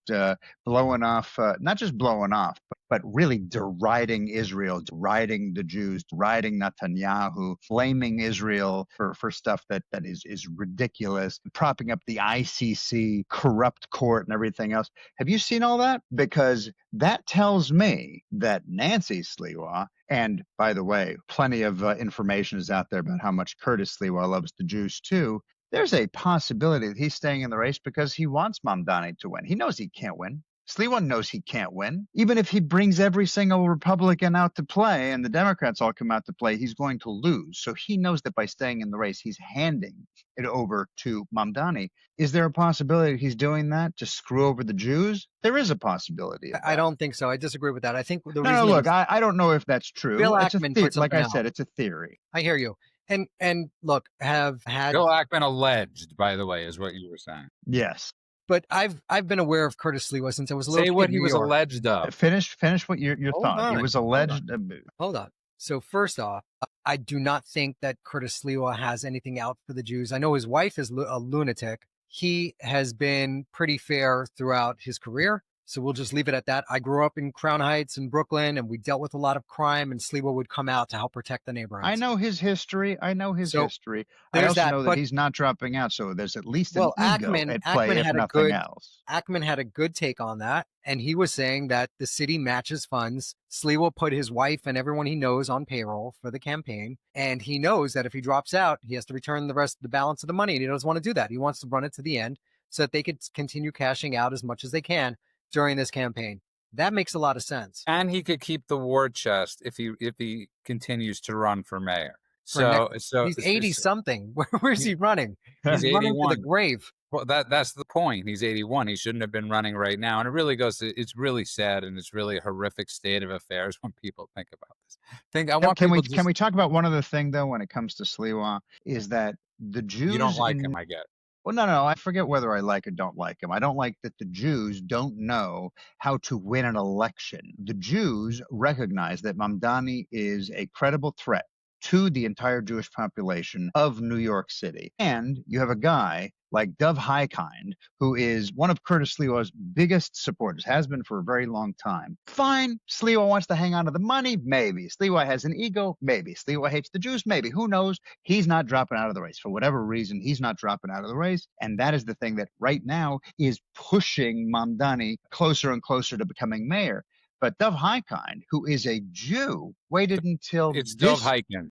blowing off, not just blowing off, but really deriding Israel, deriding the Jews, deriding Netanyahu, blaming Israel for stuff that is ridiculous, propping up the ICC corrupt court and everything else. Have you seen all that? Because that tells me that Nancy Sliwa, and by the way, plenty of information is out there about how much Curtis Sliwa loves the Jews too. There's a possibility that he's staying in the race because he wants Mamdani to win. He knows he can't win. Sliwa knows he can't win. Even if he brings every single Republican out to play and the Democrats all come out to play, he's going to lose. So he knows that by staying in the race, he's handing it over to Mamdani. Is there a possibility he's doing that to screw over the Jews? There is a possibility of that. I don't think so. I disagree with that. I think the No, look, I don't know if that's true. Bill It's Ackman a put like I something said, out. it's a theory. I hear you. And look, have had Bill Ackman alleged, by the way, is what you were saying. Yes. But I've been aware of Curtis Sliwa since I was a little Say kid what in he New was York. alleged of. Finish what your Hold thought. on, He was hold alleged. Hold on. So first off, I do not think that Curtis Sliwa has anything out for the Jews. I know his wife is a lunatic. He has been pretty fair throughout his career. So we'll just leave it at that. I grew up in Crown Heights in Brooklyn, and we dealt with a lot of crime, and Sliwa would come out to help protect the neighborhoods. I know his history. I There's also that, know that he's not dropping out, so there's at least an ego at play, if nothing else. Ackman had a good take on that, and he was saying that the city matches funds. Sliwa put his wife and everyone he knows on payroll for the campaign, and he knows that if he drops out, he has to return the balance of the money, and he doesn't want to do that. He wants to run it to the end so that they could continue cashing out as much as they can during this campaign. That makes a lot of sense. And he could keep the war chest if he continues to run for mayor. So he's 80 something. Where's he running? He's running to the grave. Well, that's the point. He's 81. He shouldn't have been running right now. And it really it's really sad, and it's really a horrific state of affairs when people think about this. Can we talk about one other thing though when it comes to Sliwa? Is that the Jews? You don't like him, I get. Well, no. I forget whether I like or don't like him. I don't like that the Jews don't know how to win an election. The Jews recognize that Mamdani is a credible threat to the entire Jewish population of New York City. And you have a guy like Dov Highkind, who is one of Curtis Sliwa's biggest supporters, has been for a very long time. Fine, Sliwa wants to hang on to the money, maybe. Sliwa has an ego, maybe. Sliwa hates the Jews, maybe. Who knows? He's not dropping out of the race. For whatever reason, he's not dropping out of the race. And that is the thing that right now is pushing Mamdani closer and closer to becoming mayor. But Dov Highkind, who is a Jew, waited until it's Dov Highkind.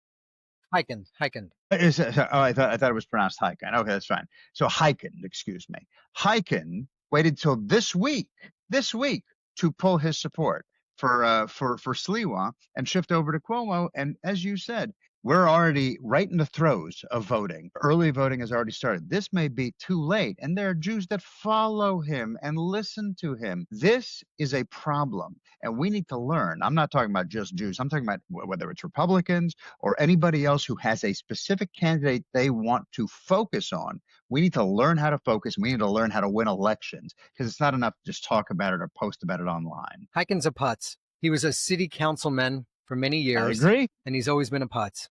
Highkind. I thought it was pronounced Highkind. Okay, that's fine. So Highkind, excuse me. Highkind waited till this week to pull his support for Sliwa and shift over to Cuomo. And as you said, we're already right in the throes of voting. Early voting has already started. This may be too late. And there are Jews that follow him and listen to him. This is a problem. And we need to learn. I'm not talking about just Jews. I'm talking about whether it's Republicans or anybody else who has a specific candidate they want to focus on. We need to learn how to focus. And we need to learn how to win elections, because it's not enough to just talk about it or post about it online. Highkind's a putz. He was a city councilman for many years. I agree. And he's always been a putz.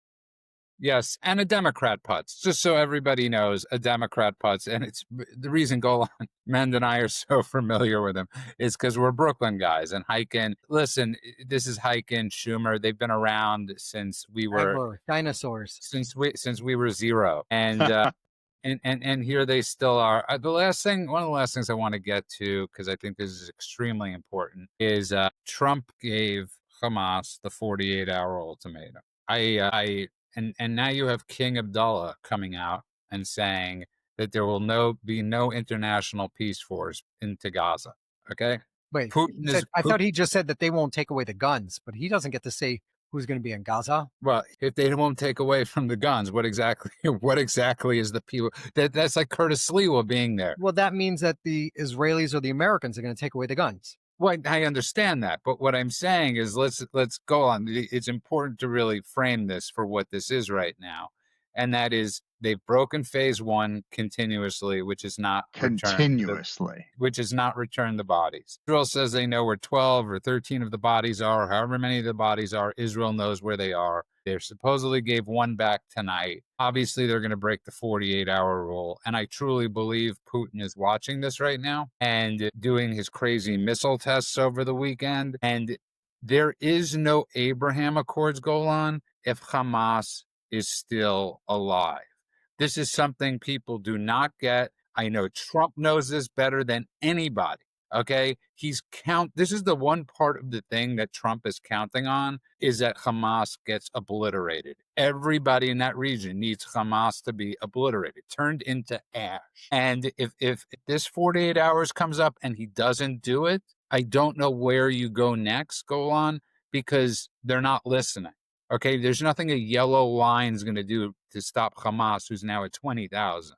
Yes, and a Democrat putz. Just so everybody knows, a Democrat putz, and it's the reason Golan Mend and I are so familiar with him is because we're Brooklyn guys and Hyken. Listen, this is Hyken, Schumer. They've been around since we were Ever. Dinosaurs. since we were zero, and here they still are. One of the last things I want to get to, because I think this is extremely important, is Trump gave Hamas the 48-hour ultimatum. And now you have King Abdullah coming out and saying that there will be no international peace force into Gaza. Okay, Wait, I thought he just said that they won't take away the guns, but he doesn't get to say who's going to be in Gaza. Well, if they won't take away from the guns, what exactly is the people that's like Curtis Sliwa being there? Well, that means that the Israelis or the Americans are going to take away the guns. Well, I understand that, but what I'm saying is let's go on. It's important to really frame this for what this is right now, and that is they've broken phase one continuously, which is not Continuously. return the bodies. Israel says they know where 12 or 13 of the bodies are, however many of the bodies are. Israel knows where they are. They supposedly gave one back tonight. Obviously, they're going to break the 48-hour rule. And I truly believe Putin is watching this right now and doing his crazy missile tests over the weekend. And there is no Abraham Accords, Golan, if Hamas is still alive. This is something people do not get. I know Trump knows this better than anybody. Okay. This is the one part of the thing that Trump is counting on is that Hamas gets obliterated. Everybody in that region needs Hamas to be obliterated, turned into ash. And if this 48 hours comes up and he doesn't do it, I don't know where you go next, Golan, because they're not listening. Okay. There's nothing a yellow line is going to do to stop Hamas, who's now at 20,000.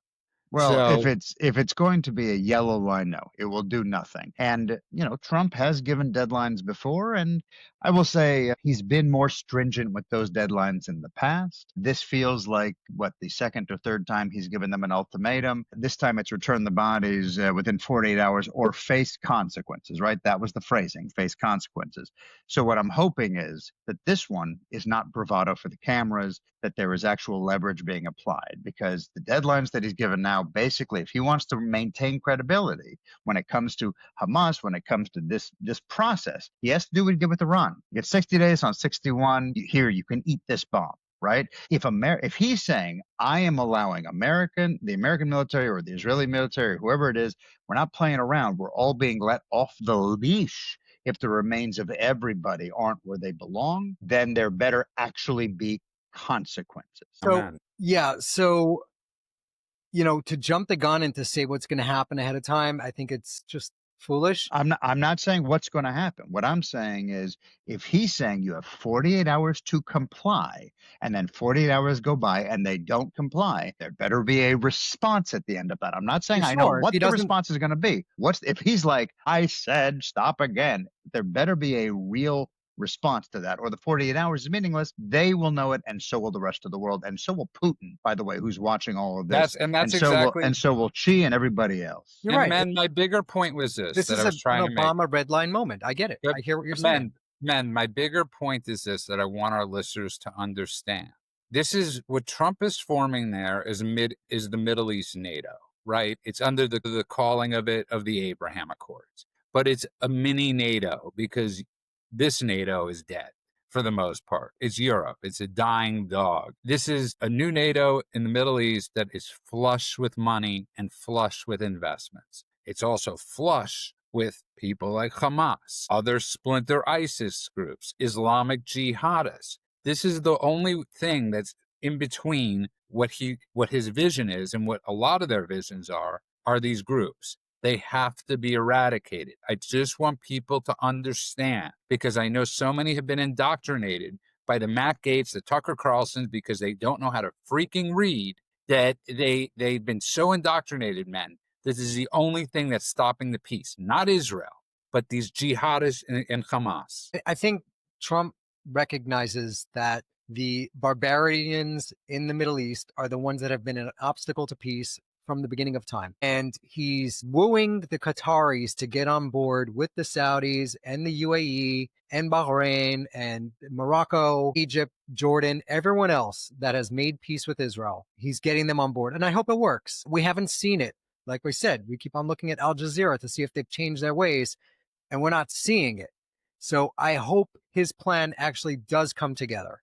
Well, So if it's going to be a yellow line, no, it will do nothing. And Trump has given deadlines before, and I will say he's been more stringent with those deadlines in the past. This feels like the second or third time he's given them an ultimatum. This time it's return the bodies within 48 hours or face consequences, right? That was the phrasing, face consequences. So what I'm hoping is that this one is not bravado for the cameras, that there is actual leverage being applied, because the deadlines that he's given now, basically, if he wants to maintain credibility when it comes to Hamas, when it comes to this process, he has to do what he did with Iran. You get 60 days on 61. Here, you can eat this bomb, right? If he's saying, I am allowing the American military or the Israeli military, whoever it is, we're not playing around. We're all being let off the leash. If the remains of everybody aren't where they belong, then there better actually be consequences. So, yeah. So, to jump the gun and to say what's going to happen ahead of time, I think it's just foolish. I'm not saying what's going to happen. What I'm saying is, if he's saying you have 48 hours to comply and then 48 hours go by and they don't comply, there better be a response at the end of that. I'm not saying I know what the response is going to be. If he's like, I said stop again, there better be a real response to that, or the 48 hours is meaningless. They will know it, and so will the rest of the world, and so will Putin, by the way, who's watching all of this. So will Xi and everybody else. You're right. Man, my bigger point was this is an Obama red line moment. I get it. I hear what you're saying. Man, my bigger point is this, that I want our listeners to understand. This is what Trump is forming there is the Middle East NATO, right? It's under the calling of the Abraham Accords, but it's a mini NATO because this NATO is dead for the most part. It's Europe. It's a dying dog. This is a new NATO in the Middle East that is flush with money and flush with investments. It's also flush with people like Hamas, other splinter ISIS groups, Islamic jihadists. This is the only thing that's in between what his vision is and what a lot of their visions are these groups. They have to be eradicated. I just want people to understand, because I know so many have been indoctrinated by the Matt Gaetz, the Tucker Carlsons, because they don't know how to freaking read, that they've been so indoctrinated, men. This is the only thing that's stopping the peace, not Israel, but these jihadists and Hamas. I think Trump recognizes that the barbarians in the Middle East are the ones that have been an obstacle to peace from the beginning of time. And he's wooing the Qataris to get on board with the Saudis and the UAE and Bahrain and Morocco, Egypt, Jordan, everyone else that has made peace with Israel. He's getting them on board. And I hope it works. We haven't seen it. Like we said, we keep on looking at Al Jazeera to see if they've changed their ways, and we're not seeing it. So I hope his plan actually does come together.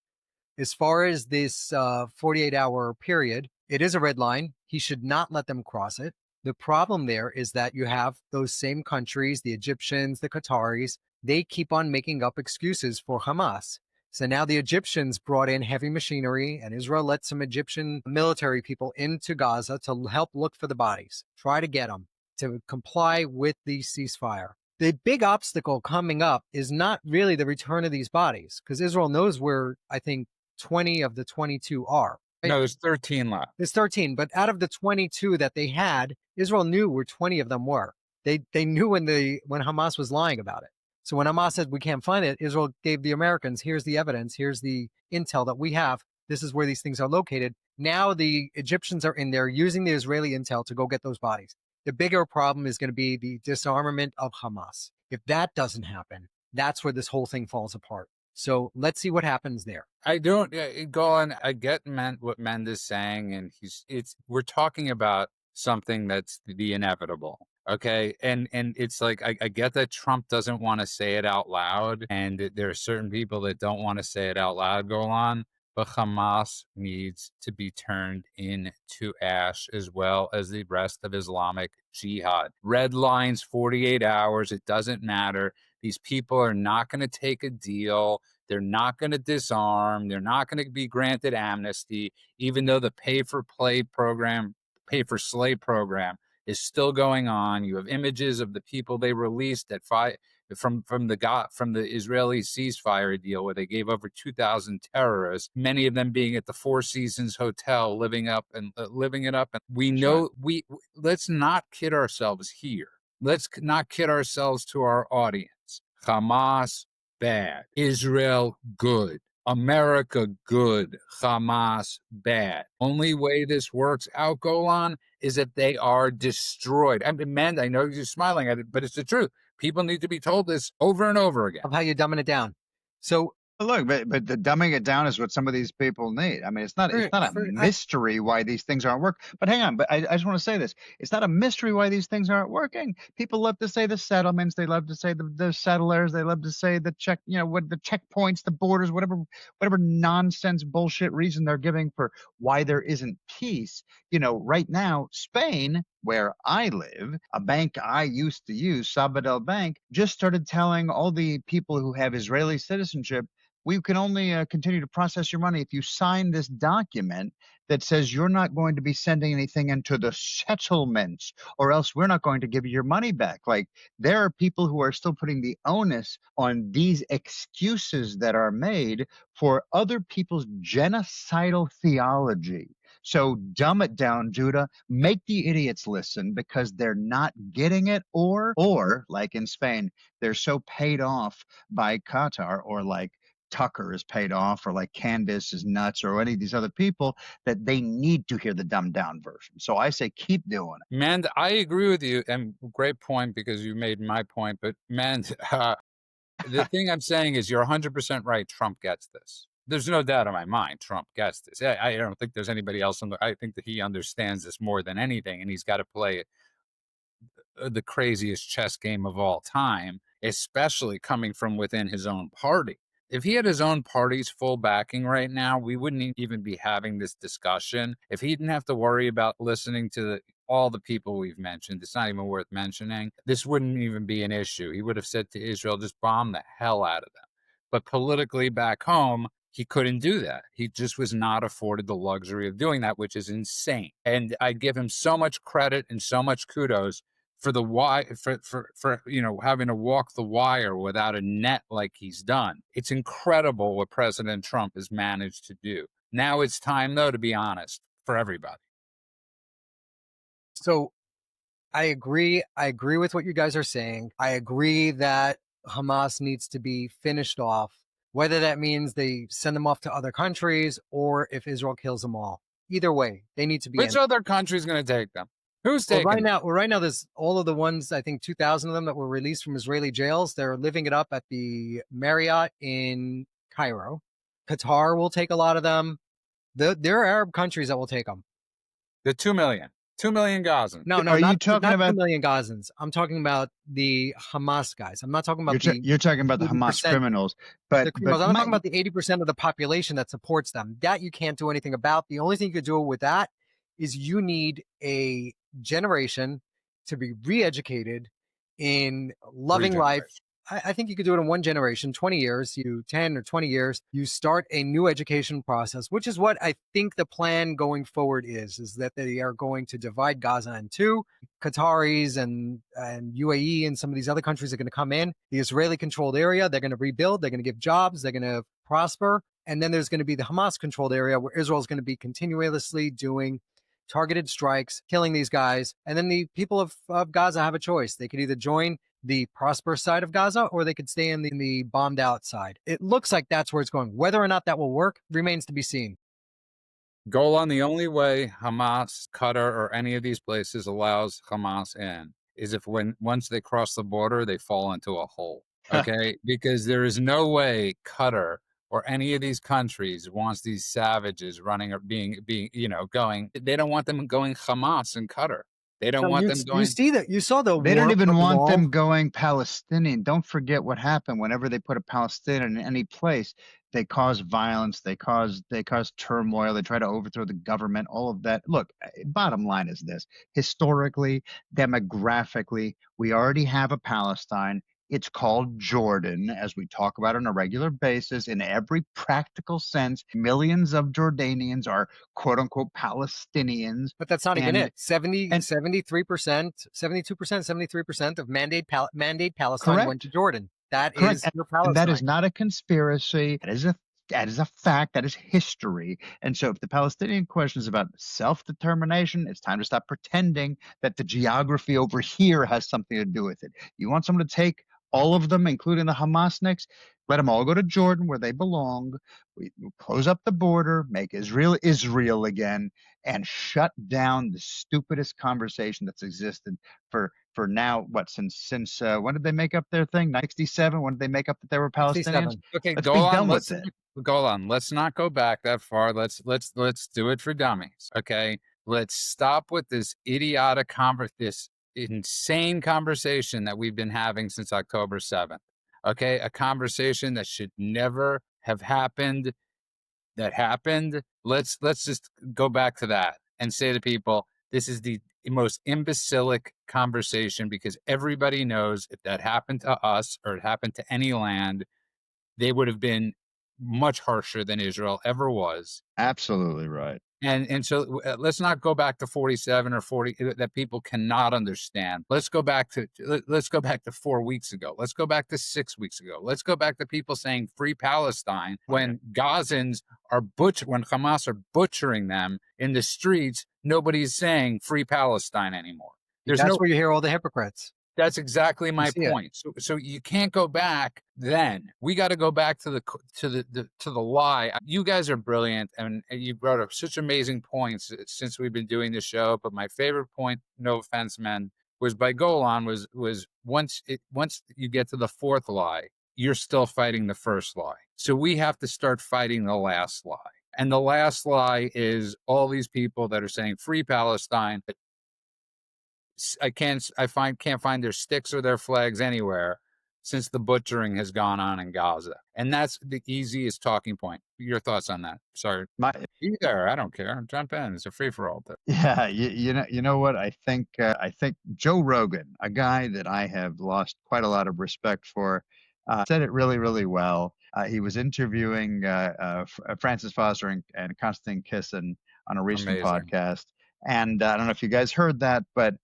As far as this 48-hour period, it is a red line. He should not let them cross it. The problem there is that you have those same countries, the Egyptians, the Qataris, they keep on making up excuses for Hamas. So now the Egyptians brought in heavy machinery, and Israel let some Egyptian military people into Gaza to help look for the bodies, try to get them to comply with the ceasefire. The big obstacle coming up is not really the return of these bodies, because Israel knows where, I think, 20 of the 22 are. Right? No, there's 13 left. There's 13, but out of the 22 that they had, Israel knew where 20 of them were. They knew when Hamas was lying about it. So when Hamas said we can't find it, Israel gave the Americans, here's the evidence, here's the intel that we have. This is where these things are located. Now the Egyptians are in there using the Israeli intel to go get those bodies. The bigger problem is going to be the disarmament of Hamas. If that doesn't happen, that's where this whole thing falls apart. So let's see what happens there. I don't go on. I get what Mend is saying, and we're talking about something that's the inevitable. Okay. And it's like, I get that Trump doesn't want to say it out loud, and there are certain people that don't want to say it out loud, go on. But Hamas needs to be turned into ash, as well as the rest of Islamic Jihad. Red lines, 48 hours. It doesn't matter. These people are not going to take a deal. They're not going to disarm. They're not going to be granted amnesty, even though the pay for slay program is still going on. You have images of the people they released from the Israeli ceasefire deal, where they gave over 2,000 terrorists, many of them being at the Four Seasons Hotel, living it up. And we know let's not kid ourselves here. Let's not kid ourselves to our audience. Hamas, bad. Israel, good. America, good. Hamas, bad. Only way this works out, Golan, is if they are destroyed. I mean, man, I know you're smiling at it, but it's the truth. People need to be told this over and over again. Of how you're dumbing it down. So look, but the dumbing it down is what some of these people need. I mean, it's not a mystery why these things aren't working. But hang on, but I just want to say this: it's not a mystery why these things aren't working. People love to say the settlements, they love to say the settlers, they love to say the checkpoints, the borders, whatever nonsense bullshit reason they're giving for why there isn't peace. Right now, Spain, where I live, a bank I used to use, Sabadell Bank, just started telling all the people who have Israeli citizenship, we can only continue to process your money if you sign this document that says you're not going to be sending anything into the settlements, or else we're not going to give you your money back. Like, there are people who are still putting the onus on these excuses that are made for other people's genocidal theology. So dumb it down, Judah. Make the idiots listen, because they're not getting it, or like in Spain, they're so paid off by Qatar, or like Tucker is paid off, or like Candace is nuts, or any of these other people, that they need to hear the dumbed down version. So I say keep doing it. Mend, I agree with you, and great point, because you made my point. But Mend, the thing I'm saying is you're 100% right. Trump gets this. There's no doubt in my mind Trump gets this. I don't think there's anybody else. I think that he understands this more than anything, and he's got to play the craziest chess game of all time, especially coming from within his own party. If he had his own party's full backing right now, we wouldn't even be having this discussion. If he didn't have to worry about listening to all the people we've mentioned, it's not even worth mentioning. This wouldn't even be an issue. He would have said to Israel, just bomb the hell out of them. But politically back home, he couldn't do that. He just was not afforded the luxury of doing that, which is insane. And I give him so much credit and so much kudos for having to walk the wire without a net like he's done. It's incredible what President Trump has managed to do. Now it's time, though, to be honest, for everybody. So I agree. I agree with what you guys are saying. I agree that Hamas needs to be finished off, whether that means they send them off to other countries or if Israel kills them all. Either way, they need to be Which ended. other country's going to take them? Who's Well, taking them? right now, there's all of the ones, I think 2,000 of them that were released from Israeli jails. They're living it up at the Marriott in Cairo. Qatar will take a lot of them. There are Arab countries that will take them. The 2 million. 2 million Gazans. No, Are you talking not 2 about million Gazans. I'm talking about the Hamas guys. I'm not talking about the you're talking about the Hamas 80%. criminals, The but criminals. I'm not my talking about the 80% of the population that supports them. That you can't do anything about. The only thing you could do with that is you need a generation to be re-educated in loving life. Regeneration. I think you could do it in one generation, 20 years, 10 or 20 years, you start a new education process, which is what I think the plan going forward is that they are going to divide Gaza in two. Qataris and UAE and some of these other countries are going to come in. The Israeli controlled area, they're going to rebuild, they're going to give jobs, they're going to prosper. And then there's going to be the Hamas controlled area where Israel is going to be continuously doing targeted strikes, killing these guys. And then the people of Gaza have a choice. They could either join the prosperous side of Gaza or they could stay in the bombed out side. It looks like that's where it's going. Whether or not that will work remains to be seen. Golan, the only way Hamas, Qatar, or any of these places allows Hamas in is if once they cross the border, they fall into a hole. Okay? Because there is no way Qatar or any of these countries wants these savages running or being going. They don't want them going Hamas in Qatar. They don't So want them you going. see that you saw the they don't warp even of the want wall. them going Palestinian. Don't forget what happened whenever they put a Palestinian in any place. They cause violence. They cause turmoil. They try to overthrow the government. All of that. Look, bottom line is this: historically, demographically, we already have a Palestine. It's called Jordan, as we talk about on a regular basis. In every practical sense, millions of Jordanians are quote unquote Palestinians, But that's not even and it. 70, and 73%, 72%, 73% of mandate Palestine went to correct. Jordan. That Correct. is your And that is Palestine. not a conspiracy. That is a fact. That is history. And so if the Palestinian question is about self-determination, it's time to stop pretending that the geography over here has something to do with it. You want someone to take all of them, including the Hamasniks, let them all go to Jordan where they belong. We close up the border, make Israel Israel again, and shut down the stupidest conversation that's existed for now. What since when did they make up their thing? 67. When did they make up that they were Palestinians? 67. Okay, Let's be Golan, done with it. Let's not go back that far. Let's do it for dummies. Okay, let's stop with this this insane conversation that we've been having since October 7th. Okay, a conversation that should never have happened. That happened. Let's just go back to that and say to people, this is the most imbecilic conversation, because everybody knows if that happened to us or it happened to any land, they would have been much harsher than Israel ever was. Absolutely right. And so let's not go back to 47 or 40 that people cannot understand. Let's go back to 4 weeks ago. Let's go back to 6 weeks ago. Let's go back to people saying free Palestine when Gazans when Hamas are butchering them in the streets. Nobody's saying free Palestine anymore. That's where you hear all the hypocrites. That's exactly my see it. point. So you can't go back then. We got to go back to the lie. You guys are brilliant, and you brought up such amazing points since we've been doing the show. But my favorite point, no offense, man, was by Golan was once you get to the fourth lie, you're still fighting the first lie. So we have to start fighting the last lie. And the last lie is all these people that are saying free Palestine. Can't find their sticks or their flags anywhere since the butchering has gone on in Gaza. And that's the easiest talking point. Your thoughts on that? Sorry. Be there. I don't care. Jump in. It's a free for all. Yeah, you know what? I think Joe Rogan, a guy that I have lost quite a lot of respect for, said it really, really well. He was interviewing Francis Foster and Konstantin Kisin on a recent Amazing. podcast, and I don't know if you guys heard that, but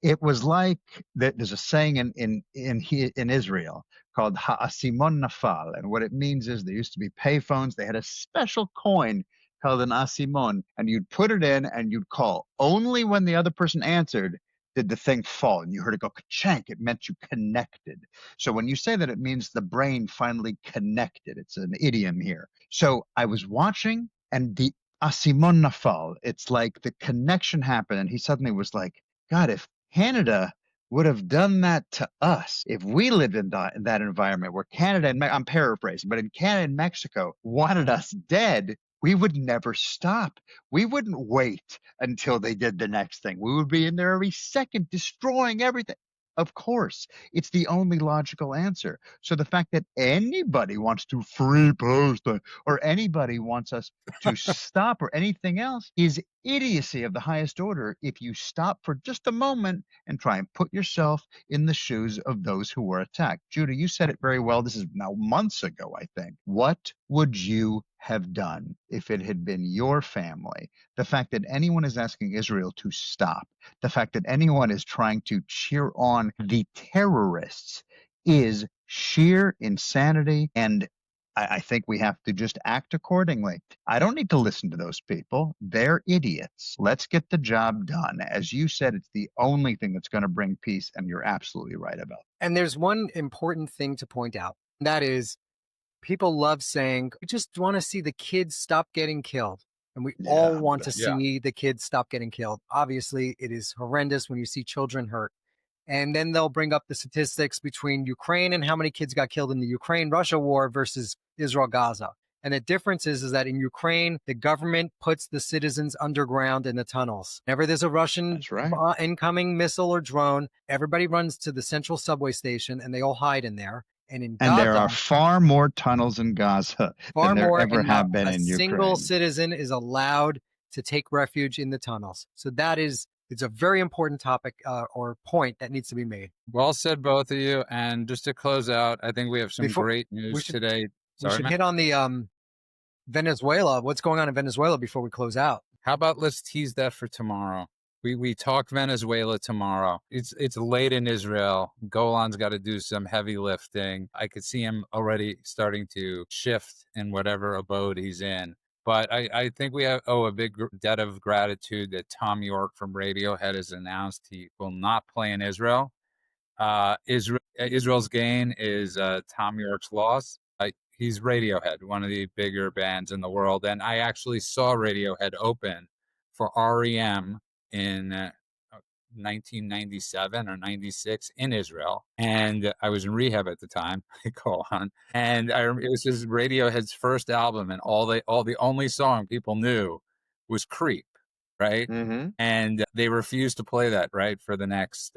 it was like there's a saying in Israel called Ha'asimon Nafal, and what it means is there used to be payphones. They had a special coin called an asimon, and you'd put it in and you'd call. Only when the other person answered did the thing fall, and you heard it go ka-chank. It meant you connected. So when you say that, it means the brain finally connected. It's an idiom here. So I was watching, and Asimon Nafal. It's like the connection happened, and he suddenly was like, God, if Canada would have done that to us, if we lived in that environment where Canada and I'm paraphrasing, but in Canada and Mexico wanted us dead, we would never stop. We wouldn't wait until they did the next thing. We would be in there every second destroying everything. Of course, it's the only logical answer. So the fact that anybody wants to free Palestine or anybody wants us to stop or anything else is idiocy of the highest order if you stop for just a moment and try and put yourself in the shoes of those who were attacked. Judah, you said it very well. This is now months ago, I think. What would you have done if it had been your family? The fact that anyone is asking Israel to stop, the fact that anyone is trying to cheer on the terrorists is sheer insanity. And I think we have to just act accordingly. I don't need to listen to those people. They're idiots. Let's get the job done. As you said, it's the only thing that's going to bring peace, and you're absolutely right about it. And there's one important thing to point out. That is, people love saying, we just want to see the kids stop getting killed. And we all Yeah, want to Yeah. see the kids stop getting killed. Obviously, it is horrendous when you see children hurt. And then they'll bring up the statistics between Ukraine and how many kids got killed in the Ukraine-Russia war versus Israel-Gaza. And the difference is that in Ukraine, the government puts the citizens underground in the tunnels. Whenever there's a Russian that's right. incoming missile or drone, everybody runs to the central subway station and they all hide in there. And in And there Gaza, are far more tunnels in Gaza far than there more, ever and not have been a in single Ukraine. citizen is allowed to take refuge in the tunnels. So it's a very important topic or point that needs to be made. Well said, both of you. And just to close out, I think we have some Before great we news should today. we Sorry, should Matt. hit on the Venezuela. What's going on in Venezuela before we close out? How about let's tease that for tomorrow? We talk Venezuela tomorrow. It's late in Israel. Golan's got to do some heavy lifting. I could see him already starting to shift in whatever abode he's in. But I think we owe a big debt of gratitude that Tom York from Radiohead has announced he will not play in Israel. Israel's gain is Tom York's loss. He's Radiohead, one of the bigger bands in the world, and I actually saw Radiohead open for REM in 1997 or 96 in Israel, and I was in rehab at the time. Go on, and it was his Radiohead's first album, and the only song people knew was "Creep," right? Mm-hmm. And they refused to play that, right, for the next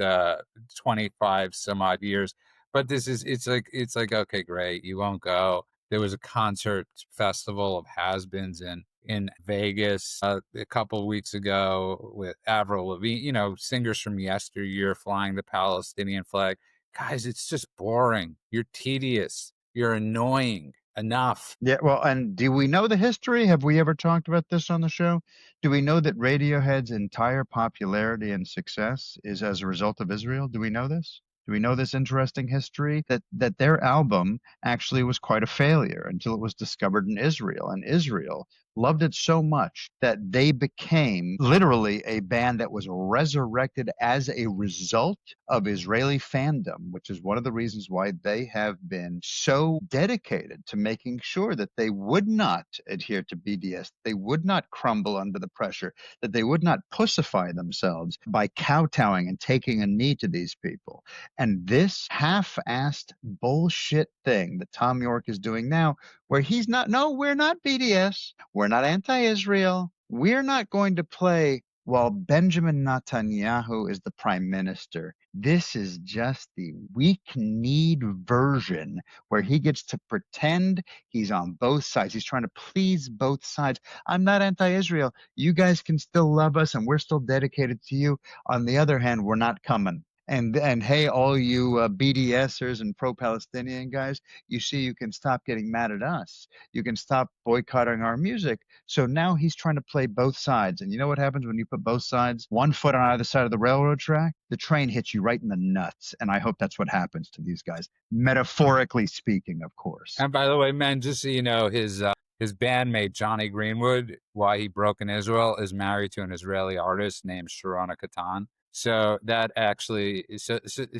25 some odd years. But it's like, okay, great, you won't go. There was a concert festival of has-beens in Vegas a couple of weeks ago with Avril Lavigne, singers from yesteryear flying the Palestinian flag. Guys, it's just boring. You're tedious. You're annoying. Enough. Yeah, well, and do we know the history? Have we ever talked about this on the show? Do we know that Radiohead's entire popularity and success is as a result of Israel? Do we know this? Do we know this interesting history that their album actually was quite a failure until it was discovered in Israel, and Israel loved it so much that they became literally a band that was resurrected as a result of Israeli fandom, which is one of the reasons why they have been so dedicated to making sure that they would not adhere to BDS, they would not crumble under the pressure, that they would not pussify themselves by kowtowing and taking a knee to these people. And this half-assed bullshit thing that Tom York is doing now, where he's not, no, we're not BDS, we're not anti-Israel, we're not going to play while Benjamin Netanyahu is the prime minister. This is just the weak-kneed version where he gets to pretend he's on both sides. He's trying to please both sides. I'm not anti-Israel. You guys can still love us, and we're still dedicated to you. On the other hand, we're not coming. And hey, all you BDSers and pro-Palestinian guys, you see, you can stop getting mad at us. You can stop boycotting our music. So now he's trying to play both sides. And you know what happens when you put both sides, one foot on either side of the railroad track? The train hits you right in the nuts. And I hope that's what happens to these guys, metaphorically speaking, of course. And by the way, man, just so you know, his bandmate Johnny Greenwood, why he broke in Israel, is married to an Israeli artist named Sharona Katan. So that actually,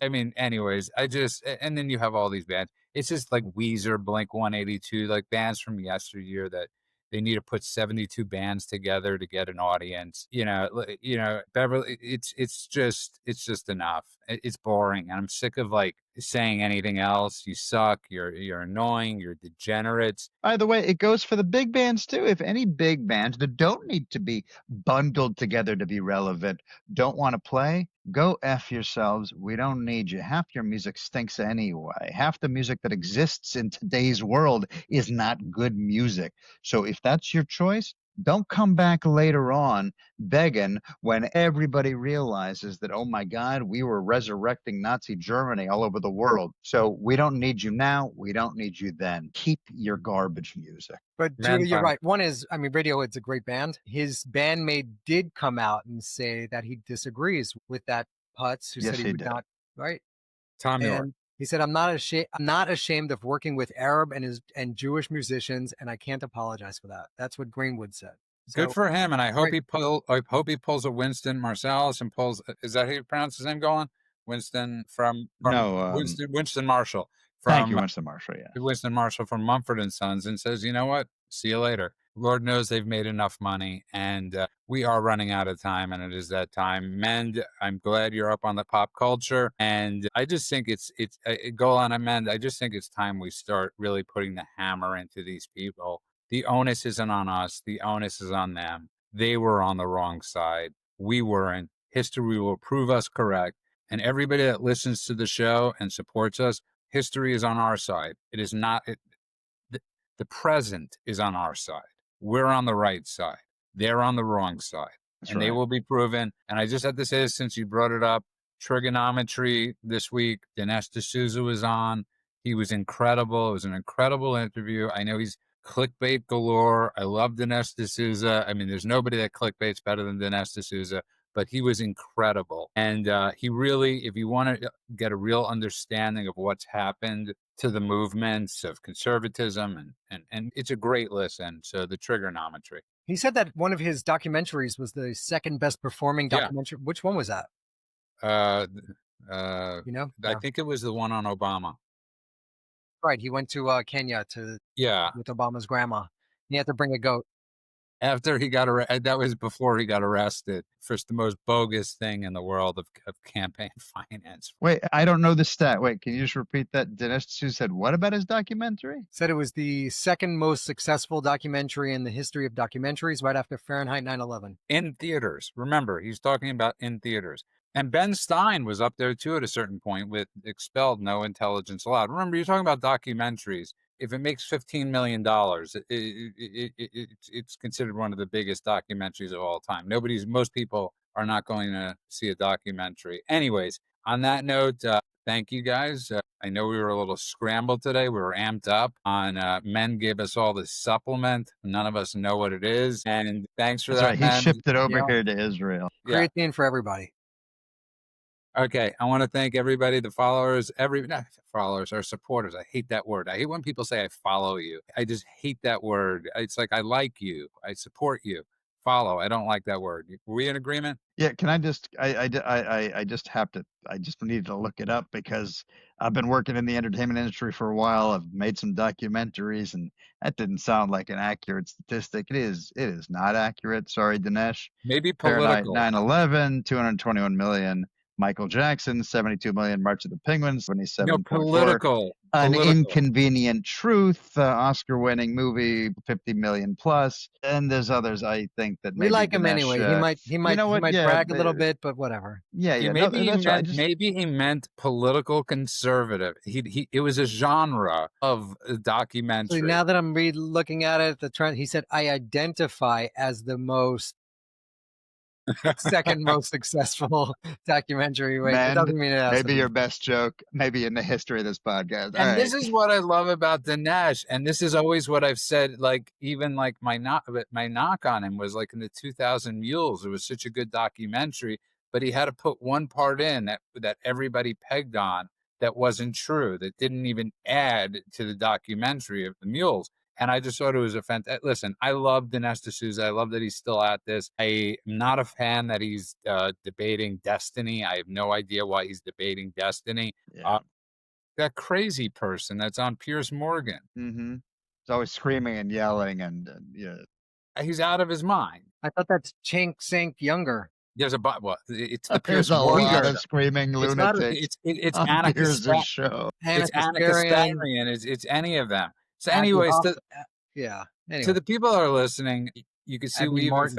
I mean, anyways, and then you have all these bands. It's just like Weezer, Blink 182, like bands from yesteryear that They need to put 72 bands together to get an audience. Beverly, it's just enough. It's boring. And I'm sick of like saying anything else. You suck. You're annoying. You're degenerates. By the way, it goes for the big bands too. If any big bands that don't need to be bundled together to be relevant don't want to play, go F yourselves. We don't need you. Half your music stinks anyway. Half the music that exists in today's world is not good music. So if that's your choice, don't come back later on begging when everybody realizes that, oh my God, we were resurrecting Nazi Germany all over the world. So we don't need you now. We don't need you then. Keep your garbage music. But Man, you're right. One is, I mean, Radiohead's a great band. His bandmate did come out and say that he disagrees with that Putz, who said Yes, he he would did. not, right? Tom York. And he said, I'm not ashamed of working with Arab and Jewish musicians, and I can't apologize for that. That's what Greenwood said. Good So for him, and great. I hope he pulls a Winston Marsalis and pulls. Is that how you pronounce his name? Going Winston from No, Winston Marshall thank you, from Winston Marshall. Yeah. Winston Marshall from Mumford and Sons, and says, you know what? See you later. Lord knows they've made enough money, and we are running out of time, and it is that time. Mend, I'm glad you're up on the pop culture, and I just think it's go on, Mend. I just think it's time we start really putting the hammer into these people. The onus isn't on us. The onus is on them. They were on the wrong side. We weren't. History will prove us correct. And everybody that listens to the show and supports us, history is on our side. It is not. The, the present is on our side. We're on the right side. They're on the wrong side. That's And they right. will be proven. And I just had to say this since you brought it up. Trigonometry this week. Dinesh D'Souza was on. He was incredible. It was an incredible interview. I know he's clickbait galore. I love Dinesh D'Souza. I mean, there's nobody that clickbaits better than Dinesh D'Souza, but he was incredible. And he really, if you want to get a real understanding of what's happened to the movements of conservatism, and it's a great listen. So the trigonometry. He said that one of his documentaries was the second best performing Yeah. documentary. Which one was that? Uh, You know? I think it was the one on Obama. Right. He went to Kenya Yeah. with Obama's grandma. He had to bring a goat. After he got arrested, that was before he got arrested for the most bogus thing in the world of campaign finance. Wait, I don't know the stat. Wait, can you just repeat that? Dinesh D'Souza said what about his documentary? Said it was the second most successful documentary in the history of documentaries, right after Fahrenheit 9/11. In theaters. Remember, he's talking about in theaters. And Ben Stein was up there too at a certain point with Expelled, No Intelligence Allowed. Remember, you're talking about documentaries. If it makes $15 million, it's considered one of the biggest documentaries of all time. Most people are not going to see a documentary. Anyways, on that note, thank you guys. I know we were a little scrambled today. We were amped up on Men gave us all this supplement. None of us know what it is. And thanks for That's that, right. He Men. shipped it over Yeah. here to Israel. Yeah. Creatine for everybody. Okay, I want to thank everybody, the followers, not followers, our supporters. I hate that word. I hate when people say I follow you. I just hate that word. It's like I like you, I support you. Follow. I don't like that word. Were we in agreement? Yeah, can I just I just have to I just need to look it up because I've been working in the entertainment industry for a while. I've made some documentaries and that didn't sound like an accurate statistic. It is not accurate. Sorry, Dinesh. Maybe Fahrenheit political. 9/11, 221 million. Michael Jackson, 72 million. March of the Penguins, No, 27.4. political. An Political. Inconvenient Truth, Oscar-winning movie, 50 million plus. And there's others I think that We maybe like him Dinesh. anyway. He might You know what? Yeah, brag a little bit, but whatever. yeah. No, that's right. Maybe he meant political conservative. It was a genre of So documentary. now that I'm looking at it, the trend, he said, I identify as the second most successful documentary. Wait, that doesn't Mend, mean it has to maybe be. your best joke, maybe in the history of this podcast. All And this right. is what I love about Dinesh. And this is always what I've said, like, even like my knock on him was like in the 2000 Mules. It was such a good documentary, but he had to put one part in that everybody pegged on that wasn't true, that didn't even add to the documentary of the Mules. And I just thought it was a fantastic. Listen, I love Dinesh D'Souza. I love that he's still at this. I'm not a fan that he's debating destiny. I have no idea why he's debating destiny. Yeah. That crazy person that's on Piers Morgan. Mm-hmm. He's always screaming and yelling, and yeah. He's out of his mind. I thought that's Chink Sink Younger. There's a but. What? It's the There's Pierce a Morgan lot Uyghur. of show. screaming It's not. lunatics It's on Anna Pierce's show. It's Hannah Anna Kasparian, Kasparian. It's any of them. So, Abby anyways, Hoff. Yeah. to Anyway, the people that are listening, you can see Abby Martin.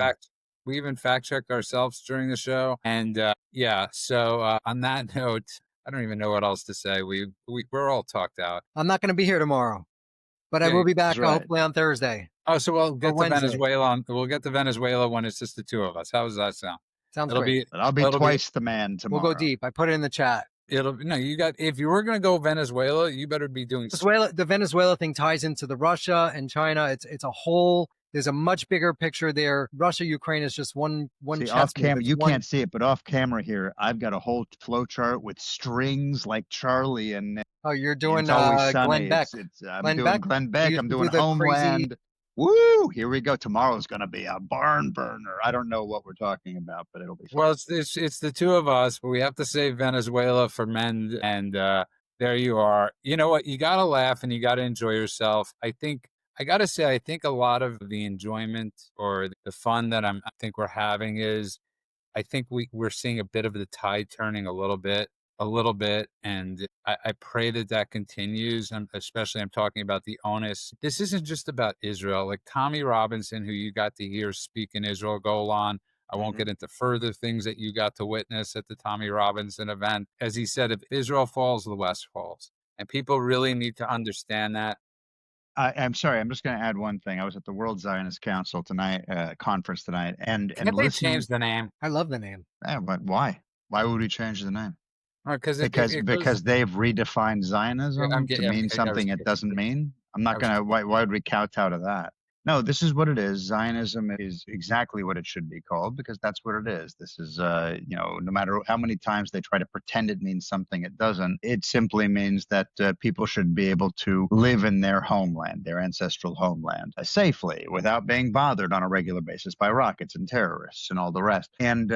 we even fact checked ourselves during the show, and yeah. So on that note, I don't even know what else to say. We're all talked out. I'm not going to be here tomorrow, but I Yeah. will be back That's right. hopefully on Thursday. Oh, so we'll Or get to Wednesday. Venezuela. We'll get to Venezuela when it's just the two of us. How does that sound? Sounds It'll great. be. But I'll be It'll be. twice the man We'll tomorrow. go deep. I put it in the chat. It'll no. You got. If you were gonna go Venezuela, you better be doing. The Venezuela thing ties into the Russia and China. It's a whole. There's a much bigger picture there. Russia, Ukraine is just one See, chess off move. camera, It's you one- can't see it, but off camera here, I've got a whole flow chart with strings like Charlie, and Oh, you're doing It's Always Sunny. Glenn Beck. I'm Glenn doing Beck? Glenn You Beck. used I'm to do doing the Homeland. Woo! Here we go. Tomorrow's going to be a barn burner. I don't know what we're talking about, but it'll be fun. Well, it's the two of us, but we have to save Venezuela for men, and there you are. You know what? You got to laugh and you got to enjoy yourself. I got to say, I think a lot of the enjoyment or the fun that I think we're having is, I think we're seeing a bit of the tide turning a little bit, and I pray that that continues. Especially, I'm talking about the onus. This isn't just about Israel. Like Tommy Robinson, who you got to hear speak in Israel, go on. I won't get into further things that you got to witness at the Tommy Robinson event. As he said, if Israel falls, the West falls. And people really need to understand that. I'm sorry. I'm just going to add one thing. I was at the World Zionist Council tonight, conference tonight, and Can't they listening. change the name? I love the name. But why? Why would we change the name? Because Because they've redefined Zionism to mean I something was it doesn't mean. I'm not I was gonna. Why would we kowtow to that? No, this is what it is. Zionism is exactly what it should be called because that's what it is. This is, no matter how many times they try to pretend it means something it doesn't, it simply means that people should be able to live in their homeland, their ancestral homeland, safely without being bothered on a regular basis by rockets and terrorists and all the rest. And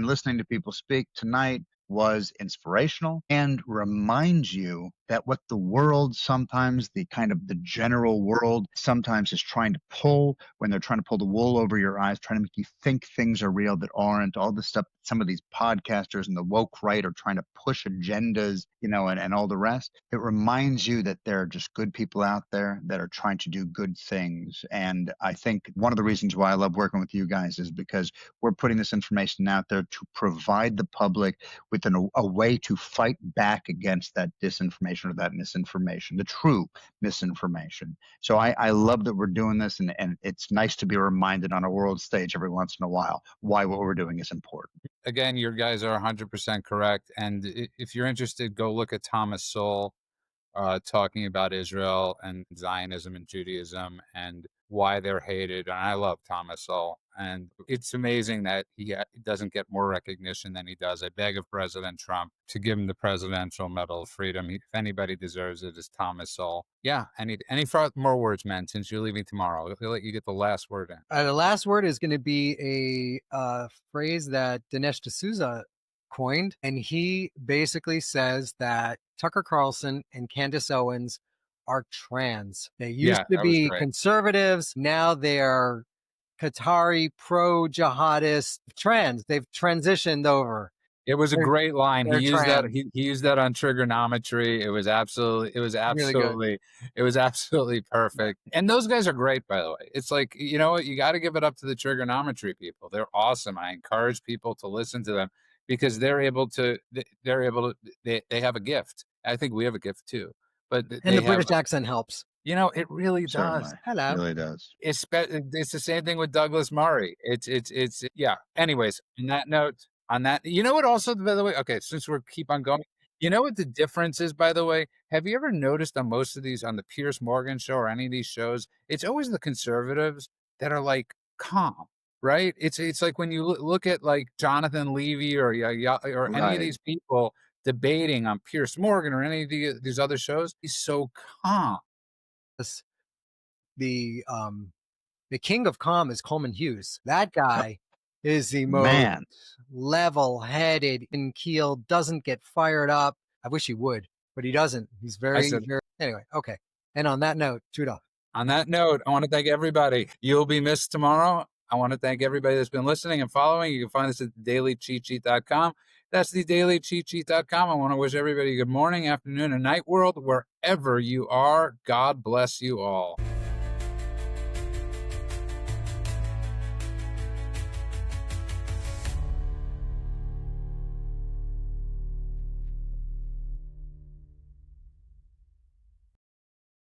listening to people speak tonight was inspirational and reminds you that what the world sometimes, the kind of the general world sometimes is trying to pull when they're trying to pull the wool over your eyes, trying to make you think things are real that aren't, all the stuff some of these podcasters and the woke right are trying to push agendas, and all the rest. It reminds you that there are just good people out there that are trying to do good things. And I think one of the reasons why I love working with you guys is because we're putting this information out there to provide the public with a way to fight back against that disinformation or that misinformation, the true misinformation. So I love that we're doing this, and it's nice to be reminded on a world stage every once in a while why what we're doing is important. Again, your guys are 100% correct. And if you're interested, go look at Thomas Sowell talking about Israel and Zionism and Judaism and why they're hated. And I love Thomas Sowell. And it's amazing that he doesn't get more recognition than he does. I beg of President Trump to give him the Presidential Medal of Freedom. If anybody deserves it, it's Thomas Sowell. Yeah, any more words, man, since you're leaving tomorrow. I'll let you get the last word in. The last word is going to be a phrase that Dinesh D'Souza coined, and he basically says that Tucker Carlson and Candace Owens are trans. They used to that was be great. conservatives. Now they're Qatari pro-jihadist trans. They've transitioned over. It was a great line. He they're used that. trans. He used that on trigonometry. It was absolutely perfect. And those guys are great, by the way. It's like, you know what? You got to give it up to the trigonometry people. They're awesome. I encourage people to listen to them because they have a gift. I think we have a gift too. But And the British accent helps. It really does. Certainly. Hello. It really does. It's the same thing with Douglas Murray. It's yeah. Anyways, on that, you know what? Also, by the way, okay, since we keep on going, you know what the difference is, by the way? Have you ever noticed on most of these, on the Piers Morgan show or any of these shows, it's always the conservatives that are like calm, right? It's like when you look at like Jonathan Levy or any of these people debating on Piers Morgan or any of these other shows, he's so calm. The king of calm is Coleman Hughes. That guy is the most level-headed and keeled, doesn't get fired up. I wish he would, but he doesn't. He's very, anyway, okay. And on that note, Judah. On that note, I want to thank everybody. You'll be missed tomorrow. I want to thank everybody that's been listening and following. You can find us at dailycheatsheet.com. That's the dailycheatsheet.com. I want to wish everybody good morning, afternoon, and night world, wherever you are. God bless you all.